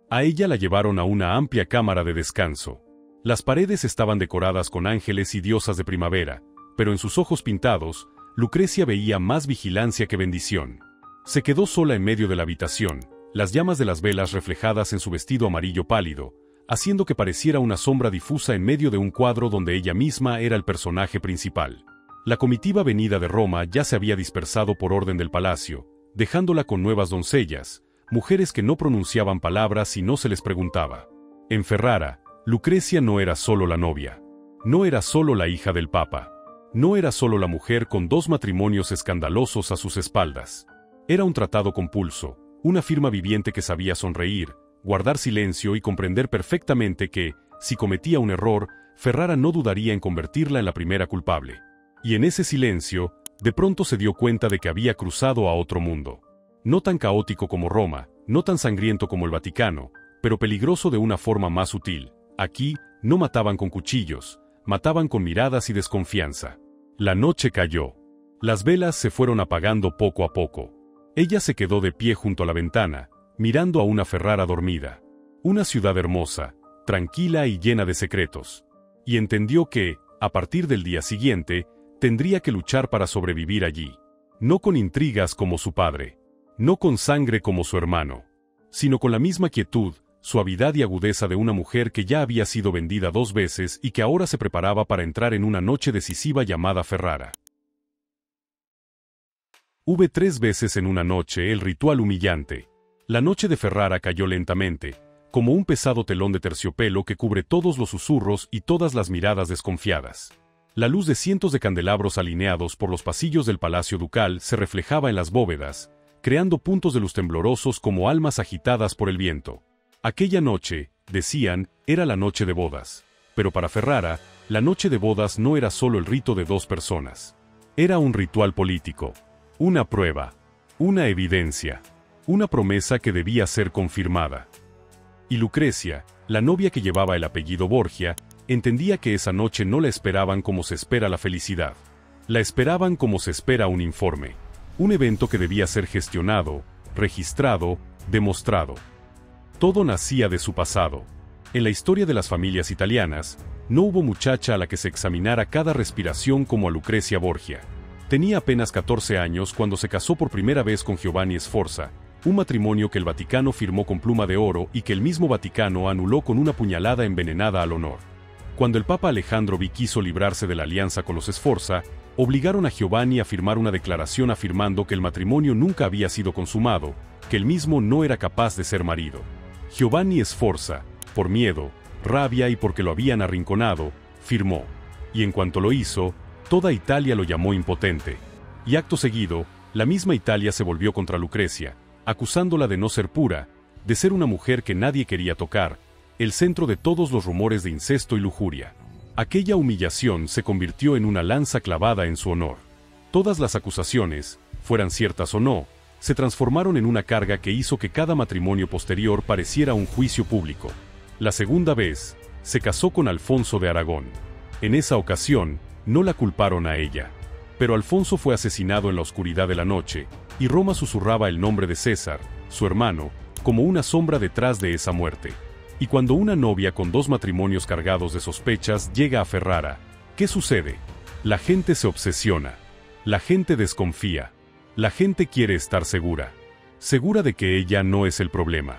A ella la llevaron a una amplia cámara de descanso. Las paredes estaban decoradas con ángeles y diosas de primavera, pero en sus ojos pintados, Lucrecia veía más vigilancia que bendición. Se quedó sola en medio de la habitación, las llamas de las velas reflejadas en su vestido amarillo pálido, haciendo que pareciera una sombra difusa en medio de un cuadro donde ella misma era el personaje principal. La comitiva venida de Roma ya se había dispersado por orden del palacio, dejándola con nuevas doncellas, mujeres que no pronunciaban palabras si no se les preguntaba. En Ferrara, Lucrecia no era solo la novia. No era solo la hija del papa. No era solo la mujer con 2 matrimonios escandalosos a sus espaldas. Era un tratado con pulso, una firma viviente que sabía sonreír, guardar silencio y comprender perfectamente que, si cometía un error, Ferrara no dudaría en convertirla en la primera culpable. Y en ese silencio, de pronto se dio cuenta de que había cruzado a otro mundo. No tan caótico como Roma, no tan sangriento como el Vaticano, pero peligroso de una forma más sutil. Aquí, no mataban con cuchillos, mataban con miradas y desconfianza. La noche cayó. Las velas se fueron apagando poco a poco. Ella se quedó de pie junto a la ventana, mirando a una Ferrara dormida. Una ciudad hermosa, tranquila y llena de secretos. Y entendió que, a partir del día siguiente, tendría que luchar para sobrevivir allí. No con intrigas como su padre. No con sangre como su hermano. Sino con la misma quietud, suavidad y agudeza de una mujer que ya había sido vendida 2 veces y que ahora se preparaba para entrar en una noche decisiva llamada Ferrara. Hubo 3 veces en una noche el ritual humillante. La noche de Ferrara cayó lentamente, como un pesado telón de terciopelo que cubre todos los susurros y todas las miradas desconfiadas. La luz de cientos de candelabros alineados por los pasillos del Palacio Ducal se reflejaba en las bóvedas, creando puntos de luz temblorosos como almas agitadas por el viento. Aquella noche, decían, era la noche de bodas. Pero para Ferrara, la noche de bodas no era solo el rito de 2 personas. Era un ritual político, una prueba, una evidencia, una promesa que debía ser confirmada. Y Lucrecia, la novia que llevaba el apellido Borgia, entendía que esa noche no la esperaban como se espera la felicidad. La esperaban como se espera un informe. Un evento que debía ser gestionado, registrado, demostrado. Todo nacía de su pasado. En la historia de las familias italianas, no hubo muchacha a la que se examinara cada respiración como a Lucrecia Borgia. Tenía apenas 14 años cuando se casó por primera vez con Giovanni Sforza, un matrimonio que el Vaticano firmó con pluma de oro y que el mismo Vaticano anuló con una puñalada envenenada al honor. Cuando el Papa Alejandro V quiso librarse de la alianza con los Sforza, obligaron a Giovanni a firmar una declaración afirmando que el matrimonio nunca había sido consumado, que él mismo no era capaz de ser marido. Giovanni Sforza, por miedo, rabia y porque lo habían arrinconado, firmó. Y en cuanto lo hizo, toda Italia lo llamó impotente. Y acto seguido, la misma Italia se volvió contra Lucrecia, acusándola de no ser pura, de ser una mujer que nadie quería tocar, el centro de todos los rumores de incesto y lujuria. Aquella humillación se convirtió en una lanza clavada en su honor. Todas las acusaciones, fueran ciertas o no, se transformaron en una carga que hizo que cada matrimonio posterior pareciera un juicio público. La segunda vez, se casó con Alfonso de Aragón. En esa ocasión, no la culparon a ella. Pero Alfonso fue asesinado en la oscuridad de la noche, y Roma susurraba el nombre de César, su hermano, como una sombra detrás de esa muerte. Y cuando una novia con 2 matrimonios cargados de sospechas llega a Ferrara, ¿qué sucede? La gente se obsesiona. La gente desconfía. La gente quiere estar segura. Segura de que ella no es el problema.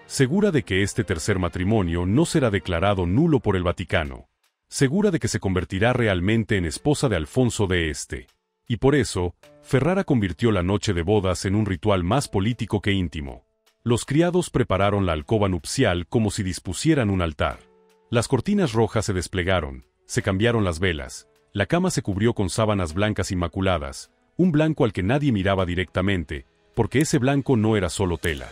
Segura de que este tercer matrimonio no será declarado nulo por el Vaticano. Segura de que se convertirá realmente en esposa de Alfonso de Este. Y por eso, Ferrara convirtió la noche de bodas en un ritual más político que íntimo. Los criados prepararon la alcoba nupcial como si dispusieran un altar. Las cortinas rojas se desplegaron, se cambiaron las velas, la cama se cubrió con sábanas blancas inmaculadas, Un blanco al que nadie miraba directamente, porque ese blanco no era solo tela.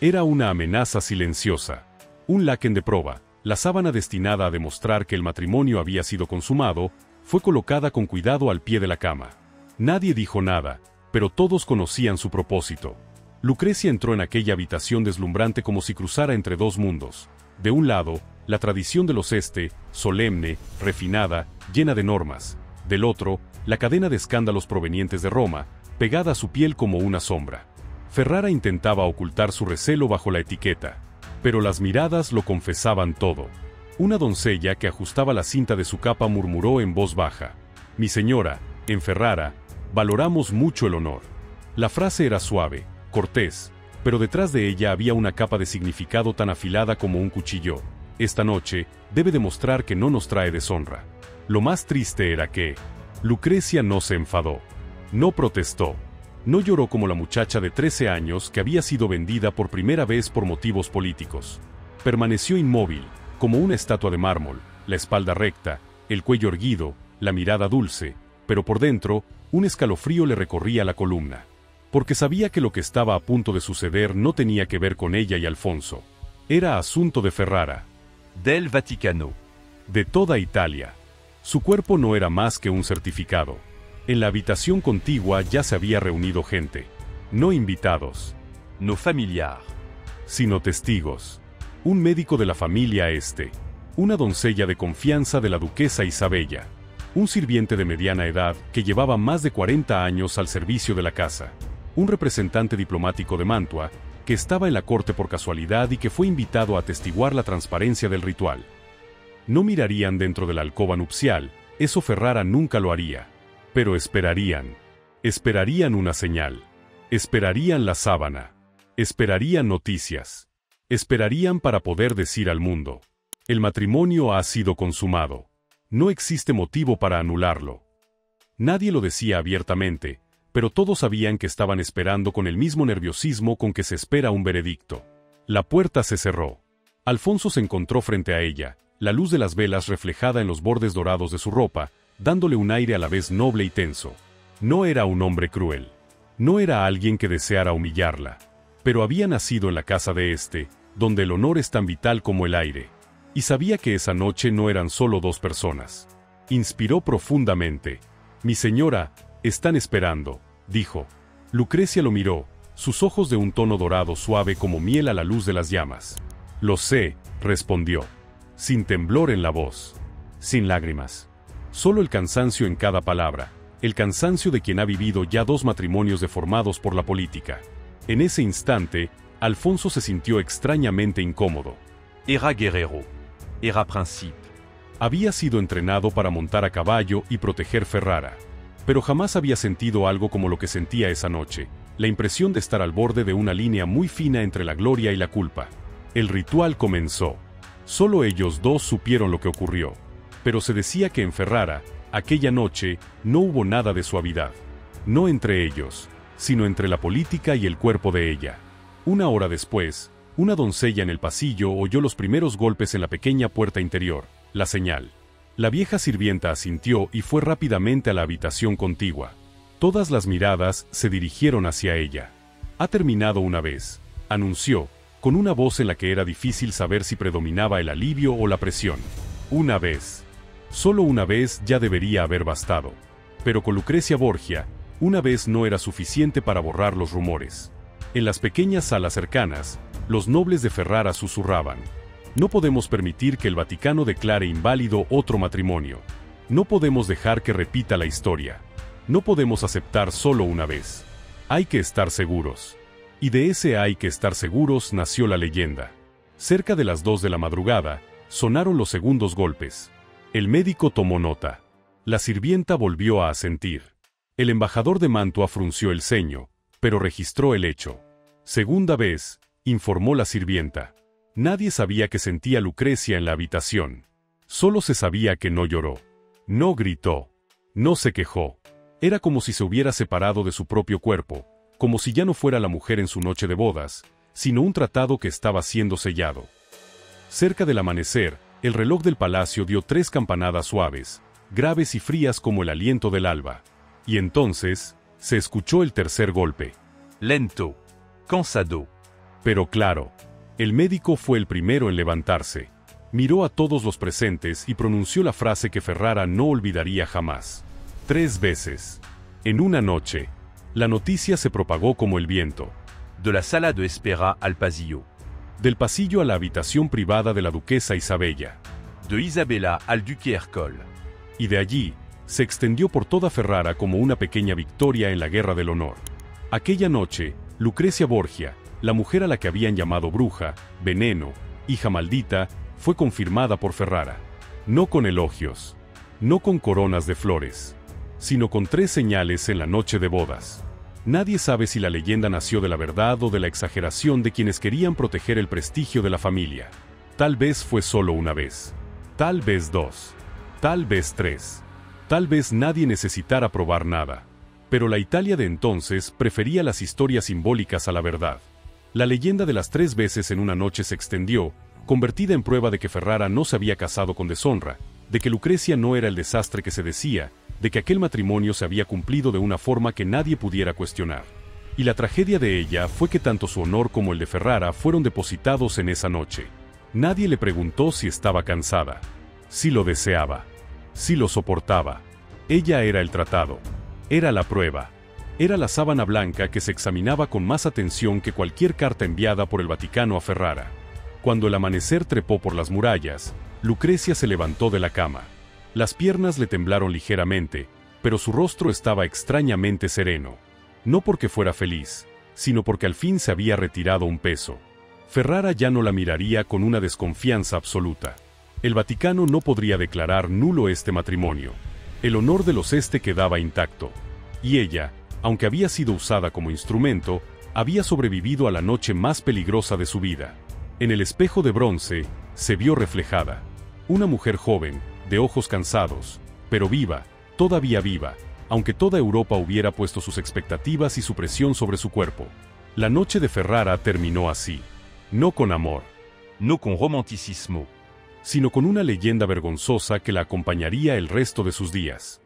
Era una amenaza silenciosa. Un laken de prueba, la sábana destinada a demostrar que el matrimonio había sido consumado, fue colocada con cuidado al pie de la cama. Nadie dijo nada, pero todos conocían su propósito. Lucrecia entró en aquella habitación deslumbrante como si cruzara entre dos mundos. De un lado, la tradición de los Este, solemne, refinada, llena de normas. Del otro, la cadena de escándalos provenientes de Roma, pegada a su piel como una sombra. Ferrara intentaba ocultar su recelo bajo la etiqueta, pero las miradas lo confesaban todo. Una doncella que ajustaba la cinta de su capa murmuró en voz baja: «Mi señora, en Ferrara, valoramos mucho el honor». La frase era suave, cortés, pero detrás de ella había una capa de significado tan afilada como un cuchillo. Esta noche, debe demostrar que no nos trae deshonra. Lo más triste era que Lucrecia no se enfadó. No protestó. No lloró como la muchacha de 13 años que había sido vendida por primera vez por motivos políticos. Permaneció inmóvil, como una estatua de mármol, la espalda recta, el cuello erguido, la mirada dulce, pero por dentro, un escalofrío le recorría la columna. Porque sabía que lo que estaba a punto de suceder no tenía que ver con ella y Alfonso. Era asunto de Ferrara. Del Vaticano. De toda Italia. Su cuerpo no era más que un certificado. En la habitación contigua ya se había reunido gente. No invitados. No familiar. Sino testigos. Un médico de la familia Este. Una doncella de confianza de la duquesa Isabella. Un sirviente de mediana edad que llevaba más de 40 años al servicio de la casa. Un representante diplomático de Mantua, que estaba en la corte por casualidad y que fue invitado a atestiguar la transparencia del ritual. No mirarían dentro de la alcoba nupcial, eso Ferrara nunca lo haría. Pero esperarían. Esperarían una señal. Esperarían la sábana. Esperarían noticias. Esperarían para poder decir al mundo: el matrimonio ha sido consumado. No existe motivo para anularlo. Nadie lo decía abiertamente, pero todos sabían que estaban esperando con el mismo nerviosismo con que se espera un veredicto. La puerta se cerró. Alfonso se encontró frente a ella, la luz de las velas reflejada en los bordes dorados de su ropa, dándole un aire a la vez noble y tenso. No era un hombre cruel. No era alguien que deseara humillarla. Pero había nacido en la casa de Este, donde el honor es tan vital como el aire. Y sabía que esa noche no eran solo dos personas. Inspiró profundamente. «Mi señora, están esperando», dijo. Lucrecia lo miró, sus ojos de un tono dorado suave como miel a la luz de las llamas. «Lo sé», respondió, sin temblor en la voz, sin lágrimas. Solo el cansancio en cada palabra, el cansancio de quien ha vivido ya 2 matrimonios deformados por la política. En ese instante, Alfonso se sintió extrañamente incómodo. Era guerrero. Era príncipe. Había sido entrenado para montar a caballo y proteger Ferrara. Pero jamás había sentido algo como lo que sentía esa noche, la impresión de estar al borde de una línea muy fina entre la gloria y la culpa. El ritual comenzó. Solo ellos dos supieron lo que ocurrió. Pero se decía que en Ferrara, aquella noche, no hubo nada de suavidad. No entre ellos, sino entre la política y el cuerpo de ella. Una hora después, una doncella en el pasillo oyó los primeros golpes en la pequeña puerta interior, la señal. La vieja sirvienta asintió y fue rápidamente a la habitación contigua. Todas las miradas se dirigieron hacia ella. «Ha terminado una vez», anunció, con una voz en la que era difícil saber si predominaba el alivio o la presión. Una vez. Solo una vez ya debería haber bastado. Pero con Lucrecia Borgia, una vez no era suficiente para borrar los rumores. En las pequeñas salas cercanas, los nobles de Ferrara susurraban: «No podemos permitir que el Vaticano declare inválido otro matrimonio. No podemos dejar que repita la historia. No podemos aceptar solo una vez. Hay que estar seguros». Y de ese hay que estar seguros nació la leyenda. Cerca de las 2 de la madrugada, sonaron los segundos golpes. El médico tomó nota. La sirvienta volvió a asentir. El embajador de Mantua frunció el ceño, pero registró el hecho. «Segunda vez», informó la sirvienta. Nadie sabía que sentía Lucrecia en la habitación. Solo se sabía que no lloró. No gritó. No se quejó. Era como si se hubiera separado de su propio cuerpo, como si ya no fuera la mujer en su noche de bodas, sino un tratado que estaba siendo sellado. Cerca del amanecer, el reloj del palacio dio 3 campanadas suaves, graves y frías como el aliento del alba. Y entonces, Se escuchó el tercer golpe. Lento. Cansado. Pero claro, el médico fue el primero en levantarse. Miró a todos los presentes y pronunció la frase que Ferrara no olvidaría jamás. 3 veces. En una noche. La noticia se propagó como el viento. De la sala de espera al pasillo. Del pasillo a la habitación privada de la duquesa Isabella. De Isabella al duque Ercole. Y de allí, se extendió por toda Ferrara como una pequeña victoria en la Guerra del Honor. Aquella noche, Lucrecia Borgia, la mujer a la que habían llamado bruja, veneno, hija maldita, fue confirmada por Ferrara. No con elogios, no con coronas de flores, sino con 3 señales en la noche de bodas. Nadie sabe si la leyenda nació de la verdad o de la exageración de quienes querían proteger el prestigio de la familia. Tal vez fue solo una vez. Tal vez 2. Tal vez 3. Tal vez nadie necesitara probar nada. Pero la Italia de entonces prefería las historias simbólicas a la verdad. La leyenda de las 3 veces en una noche se extendió, convertida en prueba de que Ferrara no se había casado con deshonra, de que Lucrecia no era el desastre que se decía, de que aquel matrimonio se había cumplido de una forma que nadie pudiera cuestionar. Y la tragedia de ella fue que tanto su honor como el de Ferrara fueron depositados en esa noche. Nadie le preguntó si estaba cansada, si lo deseaba, si lo soportaba. Ella era el tratado, era la prueba, era la sábana blanca que se examinaba con más atención que cualquier carta enviada por el Vaticano a Ferrara. Cuando el amanecer trepó por las murallas, Lucrecia se levantó de la cama. Las piernas le temblaron ligeramente, pero su rostro estaba extrañamente sereno. No porque fuera feliz, sino porque al fin se había retirado un peso. Ferrara ya no la miraría con una desconfianza absoluta. El Vaticano no podría declarar nulo este matrimonio. El honor de los Este quedaba intacto. Y ella, aunque había sido usada como instrumento, había sobrevivido a la noche más peligrosa de su vida. En el espejo de bronce, se vio reflejada. Una mujer joven, de ojos cansados, pero viva, todavía viva, aunque toda Europa hubiera puesto sus expectativas y su presión sobre su cuerpo. La noche de Ferrara terminó así. No con amor, no con romanticismo, sino con una leyenda vergonzosa que la acompañaría el resto de sus días.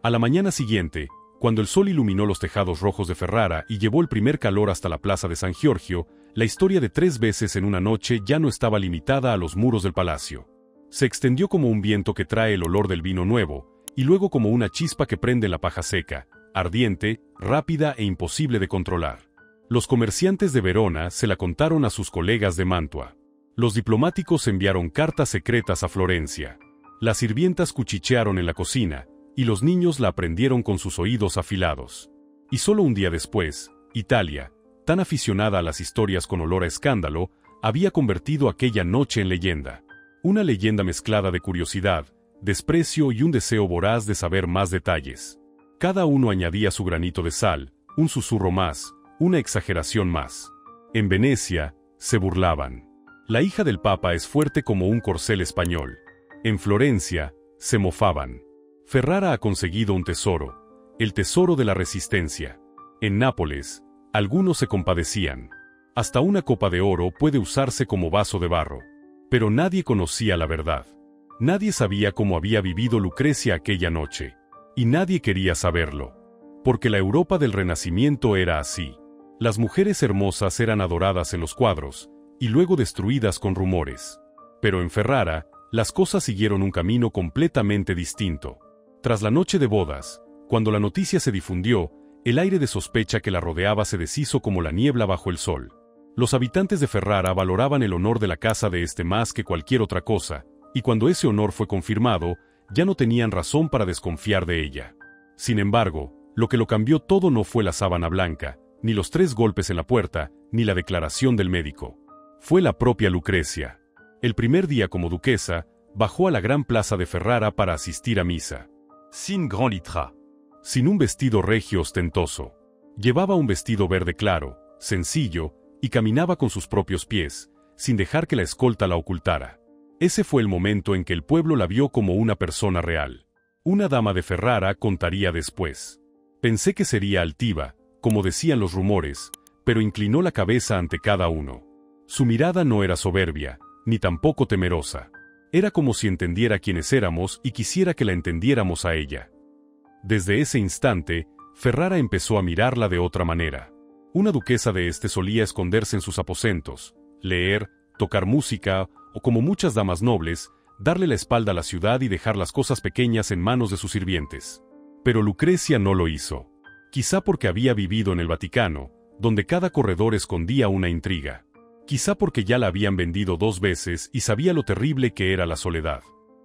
A la mañana siguiente, cuando el sol iluminó los tejados rojos de Ferrara y llevó el primer calor hasta la plaza de San Giorgio, la historia de 3 veces en una noche ya no estaba limitada a los muros del palacio. Se extendió como un viento que trae el olor del vino nuevo, y luego como una chispa que prende la paja seca, ardiente, rápida e imposible de controlar. Los comerciantes de Verona se la contaron a sus colegas de Mantua. Los diplomáticos enviaron cartas secretas a Florencia. Las sirvientas cuchichearon en la cocina, y los niños la aprendieron con sus oídos afilados. Y solo un día después, Italia, tan aficionada a las historias con olor a escándalo, había convertido aquella noche en leyenda. Una leyenda mezclada de curiosidad, desprecio y un deseo voraz de saber más detalles. Cada uno añadía su granito de sal, un susurro más, una exageración más. En Venecia, se burlaban. La hija del Papa es fuerte como un corcel español. En Florencia, se mofaban. Ferrara ha conseguido un tesoro, el tesoro de la resistencia. En Nápoles, algunos se compadecían. Hasta una copa de oro puede usarse como vaso de barro. Pero nadie conocía la verdad. Nadie sabía cómo había vivido Lucrecia aquella noche. Y nadie quería saberlo. Porque la Europa del Renacimiento era así. Las mujeres hermosas eran adoradas en los cuadros, y luego destruidas con rumores. Pero en Ferrara, las cosas siguieron un camino completamente distinto. Tras la noche de bodas, cuando la noticia se difundió, el aire de sospecha que la rodeaba se deshizo como la niebla bajo el sol. Los habitantes de Ferrara valoraban el honor de la casa de este más que cualquier otra cosa, y cuando ese honor fue confirmado, ya no tenían razón para desconfiar de ella. Sin embargo, lo que lo cambió todo no fue la sábana blanca, ni los 3 golpes en la puerta, ni la declaración del médico. Fue la propia Lucrecia. El primer día como duquesa, bajó a la gran plaza de Ferrara para asistir a misa. Sin grand litra. Sin un vestido regio ostentoso. Llevaba un vestido verde claro, sencillo, y caminaba con sus propios pies, sin dejar que la escolta la ocultara. Ese fue el momento en que el pueblo la vio como una persona real. Una dama de Ferrara contaría después. Pensé que sería altiva, como decían los rumores, pero inclinó la cabeza ante cada uno. Su mirada no era soberbia, ni tampoco temerosa. Era como si entendiera quiénes éramos y quisiera que la entendiéramos a ella. Desde ese instante, Ferrara empezó a mirarla de otra manera. Una duquesa de este solía esconderse en sus aposentos, leer, tocar música, o como muchas damas nobles, darle la espalda a la ciudad y dejar las cosas pequeñas en manos de sus sirvientes. Pero Lucrecia no lo hizo. Quizá porque había vivido en el Vaticano, donde cada corredor escondía una intriga. Quizá porque ya la habían vendido 2 veces y sabía lo terrible que era la soledad.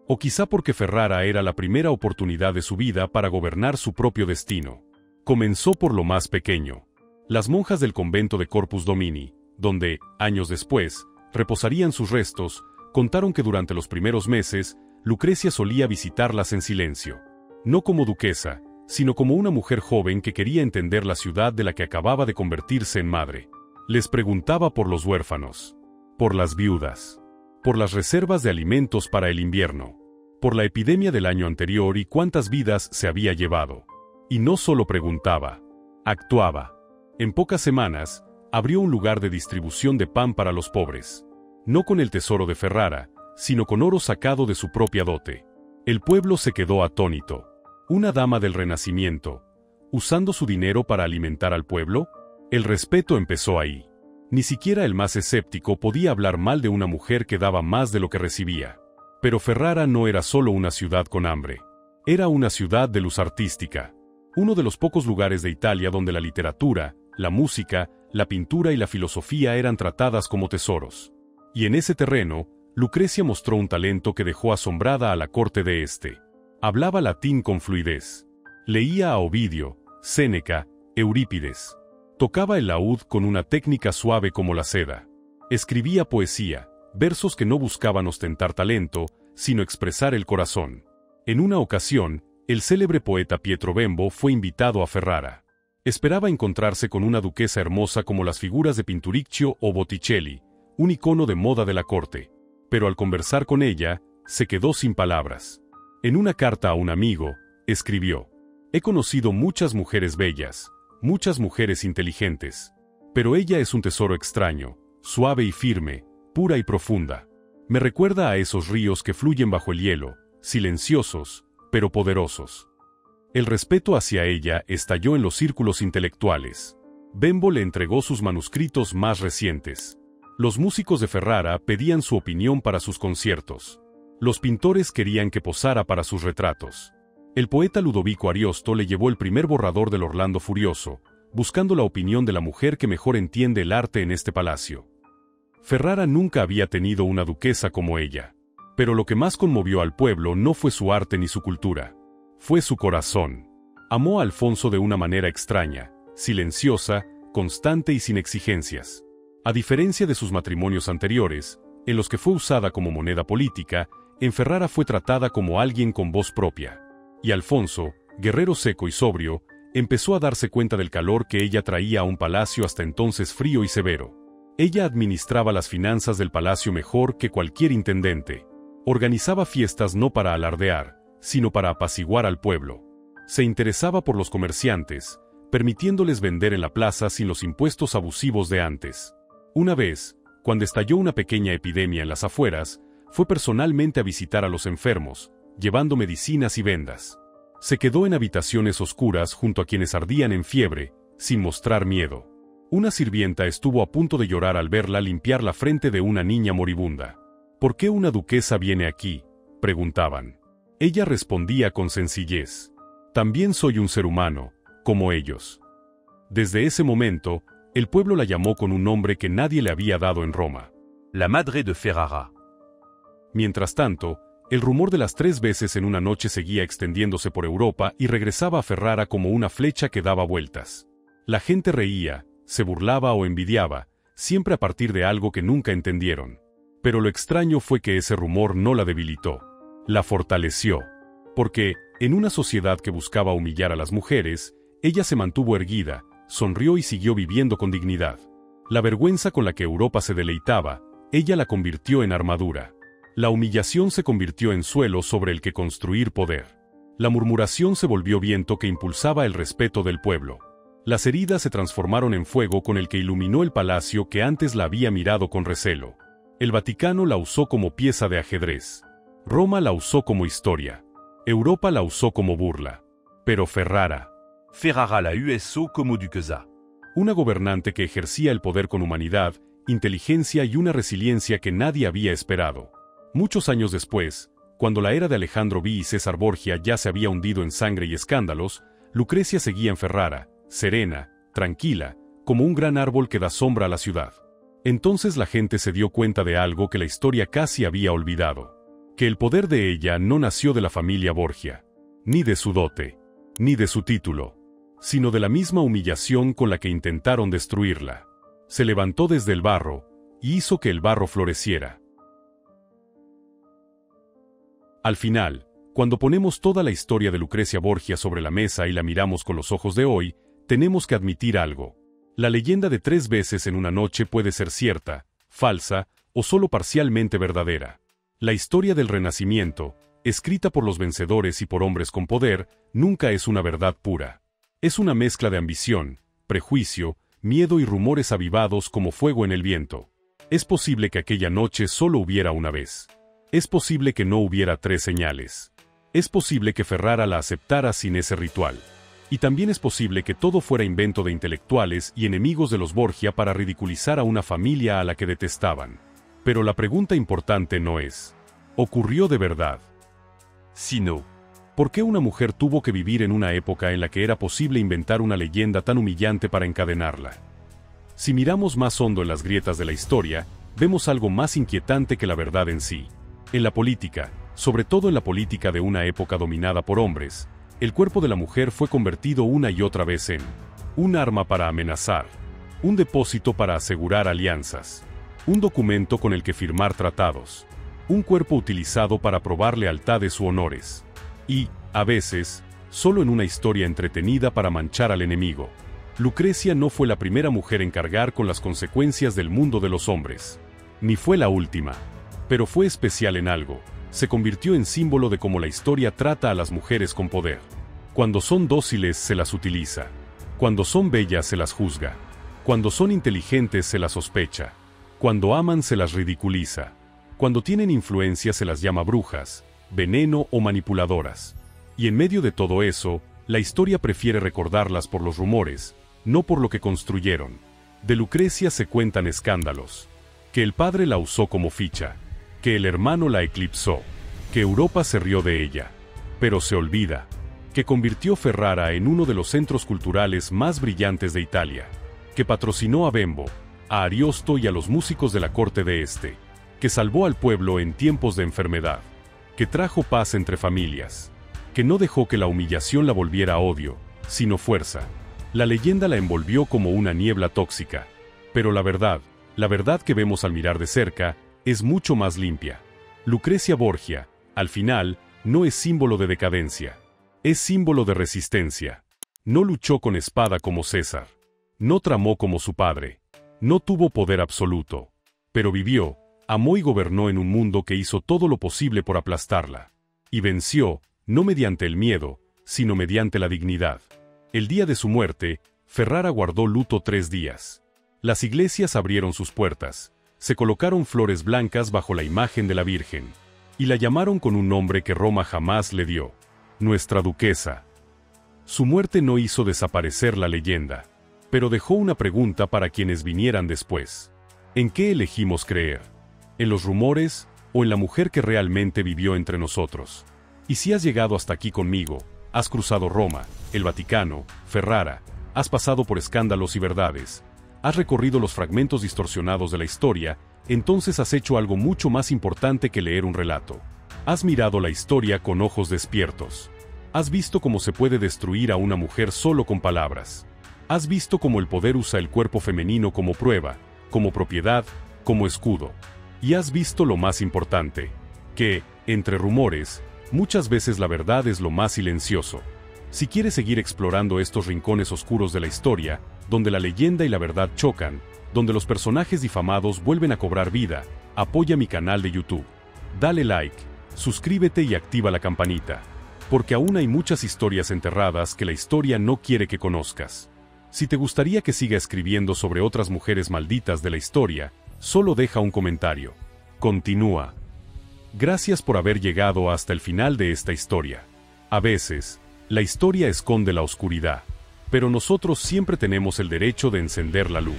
O quizá porque Ferrara era la primera oportunidad de su vida para gobernar su propio destino. Comenzó por lo más pequeño. Las monjas del convento de Corpus Domini, donde, años después, reposarían sus restos, contaron que durante los primeros meses, Lucrecia solía visitarlas en silencio. No como duquesa, sino como una mujer joven que quería entender la ciudad de la que acababa de convertirse en madre. Les preguntaba por los huérfanos, por las viudas, por las reservas de alimentos para el invierno, por la epidemia del año anterior y cuántas vidas se había llevado. Y no solo preguntaba, actuaba. En pocas semanas, abrió un lugar de distribución de pan para los pobres. No con el tesoro de Ferrara, sino con oro sacado de su propia dote. El pueblo se quedó atónito. ¿Una dama del Renacimiento, usando su dinero para alimentar al pueblo? El respeto empezó ahí. Ni siquiera el más escéptico podía hablar mal de una mujer que daba más de lo que recibía. Pero Ferrara no era solo una ciudad con hambre. Era una ciudad de luz artística. Uno de los pocos lugares de Italia donde la literatura, la música, la pintura y la filosofía eran tratadas como tesoros. Y en ese terreno, Lucrecia mostró un talento que dejó asombrada a la corte de este. Hablaba latín con fluidez. Leía a Ovidio, Séneca, Eurípides. Tocaba el laúd con una técnica suave como la seda. Escribía poesía, versos que no buscaban ostentar talento, sino expresar el corazón. En una ocasión, el célebre poeta Pietro Bembo fue invitado a Ferrara. Esperaba encontrarse con una duquesa hermosa como las figuras de Pinturicchio o Botticelli, un icono de moda de la corte. Pero al conversar con ella, se quedó sin palabras. En una carta a un amigo, escribió: «He conocido muchas mujeres bellas, muchas mujeres inteligentes. Pero ella es un tesoro extraño, suave y firme, pura y profunda. Me recuerda a esos ríos que fluyen bajo el hielo, silenciosos, pero poderosos». El respeto hacia ella estalló en los círculos intelectuales. Bembo le entregó sus manuscritos más recientes. Los músicos de Ferrara pedían su opinión para sus conciertos. Los pintores querían que posara para sus retratos. El poeta Ludovico Ariosto le llevó el primer borrador del Orlando Furioso, buscando la opinión de la mujer que mejor entiende el arte en este palacio. Ferrara nunca había tenido una duquesa como ella. Pero lo que más conmovió al pueblo no fue su arte ni su cultura. Fue su corazón. Amó a Alfonso de una manera extraña, silenciosa, constante y sin exigencias. A diferencia de sus matrimonios anteriores, en los que fue usada como moneda política, en Ferrara fue tratada como alguien con voz propia. Y Alfonso, guerrero seco y sobrio, empezó a darse cuenta del calor que ella traía a un palacio hasta entonces frío y severo. Ella administraba las finanzas del palacio mejor que cualquier intendente. Organizaba fiestas no para alardear, sino para apaciguar al pueblo. Se interesaba por los comerciantes, permitiéndoles vender en la plaza sin los impuestos abusivos de antes. Una vez, cuando estalló una pequeña epidemia en las afueras, fue personalmente a visitar a los enfermos, llevando medicinas y vendas. Se quedó en habitaciones oscuras junto a quienes ardían en fiebre, sin mostrar miedo. Una sirvienta estuvo a punto de llorar al verla limpiar la frente de una niña moribunda. «¿Por qué una duquesa viene aquí?», preguntaban. Ella respondía con sencillez: «También soy un ser humano, como ellos». Desde ese momento, el pueblo la llamó con un nombre que nadie le había dado en Roma: la Madre de Ferrara. Mientras tanto, el rumor de las 3 veces en una noche seguía extendiéndose por Europa y regresaba a Ferrara como una flecha que daba vueltas. La gente reía, se burlaba o envidiaba, siempre a partir de algo que nunca entendieron. Pero lo extraño fue que ese rumor no la debilitó, la fortaleció. Porque, en una sociedad que buscaba humillar a las mujeres, ella se mantuvo erguida, sonrió y siguió viviendo con dignidad. La vergüenza con la que Europa se deleitaba, ella la convirtió en armadura. La humillación se convirtió en suelo sobre el que construir poder. La murmuración se volvió viento que impulsaba el respeto del pueblo. Las heridas se transformaron en fuego con el que iluminó el palacio que antes la había mirado con recelo. El Vaticano la usó como pieza de ajedrez. Roma la usó como historia. Europa la usó como burla. Pero Ferrara, Ferrara la USO como duquesa. una gobernante que ejercía el poder con humanidad, inteligencia y una resiliencia que nadie había esperado. Muchos años después, cuando la era de Alejandro V y César Borgia ya se había hundido en sangre y escándalos, Lucrecia seguía en Ferrara, serena, tranquila, como un gran árbol que da sombra a la ciudad. Entonces la gente se dio cuenta de algo que la historia casi había olvidado: que el poder de ella no nació de la familia Borgia, ni de su dote, ni de su título, sino de la misma humillación con la que intentaron destruirla. Se levantó desde el barro, y hizo que el barro floreciera. Al final, cuando ponemos toda la historia de Lucrecia Borgia sobre la mesa y la miramos con los ojos de hoy, tenemos que admitir algo. La leyenda de 3 veces en una noche puede ser cierta, falsa, o solo parcialmente verdadera. La historia del Renacimiento, escrita por los vencedores y por hombres con poder, nunca es una verdad pura. Es una mezcla de ambición, prejuicio, miedo y rumores avivados como fuego en el viento. Es posible que aquella noche solo hubiera una vez. Es posible que no hubiera 3 señales. Es posible que Ferrara la aceptara sin ese ritual. Y también es posible que todo fuera invento de intelectuales y enemigos de los Borgia para ridiculizar a una familia a la que detestaban. Pero la pregunta importante no es: ¿ocurrió de verdad? Sino, ¿por qué una mujer tuvo que vivir en una época en la que era posible inventar una leyenda tan humillante para encadenarla? Si miramos más hondo en las grietas de la historia, vemos algo más inquietante que la verdad en sí. En la política, sobre todo en la política de una época dominada por hombres, el cuerpo de la mujer fue convertido una y otra vez en un arma para amenazar, un depósito para asegurar alianzas, un documento con el que firmar tratados, un cuerpo utilizado para probar lealtades u honores, y, a veces, solo en una historia entretenida para manchar al enemigo. Lucrecia no fue la primera mujer en cargar con las consecuencias del mundo de los hombres, ni fue la última, pero fue especial en algo: se convirtió en símbolo de cómo la historia trata a las mujeres con poder. Cuando son dóciles se las utiliza, cuando son bellas se las juzga, cuando son inteligentes se las sospecha, cuando aman se las ridiculiza, cuando tienen influencia se las llama brujas, veneno o manipuladoras. Y en medio de todo eso, la historia prefiere recordarlas por los rumores, no por lo que construyeron. De Lucrecia se cuentan escándalos: que el padre la usó como ficha, que el hermano la eclipsó, que Europa se rió de ella. Pero se olvida que convirtió Ferrara en uno de los centros culturales más brillantes de Italia, que patrocinó a Bembo, a Ariosto y a los músicos de la corte de este, que salvó al pueblo en tiempos de enfermedad, que trajo paz entre familias, que no dejó que la humillación la volviera odio, sino fuerza. La leyenda la envolvió como una niebla tóxica, pero la verdad que vemos al mirar de cerca, es mucho más limpia. Lucrecia Borgia, al final, no es símbolo de decadencia, es símbolo de resistencia. No luchó con espada como César, no tramó como su padre, no tuvo poder absoluto, pero vivió, amó y gobernó en un mundo que hizo todo lo posible por aplastarla. Y venció, no mediante el miedo, sino mediante la dignidad. El día de su muerte, Ferrara guardó luto 3 días. Las iglesias abrieron sus puertas, se colocaron flores blancas bajo la imagen de la Virgen, y la llamaron con un nombre que Roma jamás le dio: nuestra duquesa. Su muerte no hizo desaparecer la leyenda, pero dejó una pregunta para quienes vinieran después: ¿en qué elegimos creer? ¿En los rumores o en la mujer que realmente vivió entre nosotros? Y si has llegado hasta aquí conmigo, has cruzado Roma, el Vaticano, Ferrara, has pasado por escándalos y verdades, has recorrido los fragmentos distorsionados de la historia, entonces has hecho algo mucho más importante que leer un relato. Has mirado la historia con ojos despiertos. Has visto cómo se puede destruir a una mujer solo con palabras. Has visto cómo el poder usa el cuerpo femenino como prueba, como propiedad, como escudo. Y has visto lo más importante: que, entre rumores, muchas veces la verdad es lo más silencioso. Si quieres seguir explorando estos rincones oscuros de la historia, donde la leyenda y la verdad chocan, donde los personajes difamados vuelven a cobrar vida, apoya mi canal de YouTube. Dale like, suscríbete y activa la campanita, porque aún hay muchas historias enterradas que la historia no quiere que conozcas. Si te gustaría que siga escribiendo sobre otras mujeres malditas de la historia, solo deja un comentario. Continúa. Gracias por haber llegado hasta el final de esta historia. A veces, La historia esconde la oscuridad, pero nosotros siempre tenemos el derecho de encender la luz.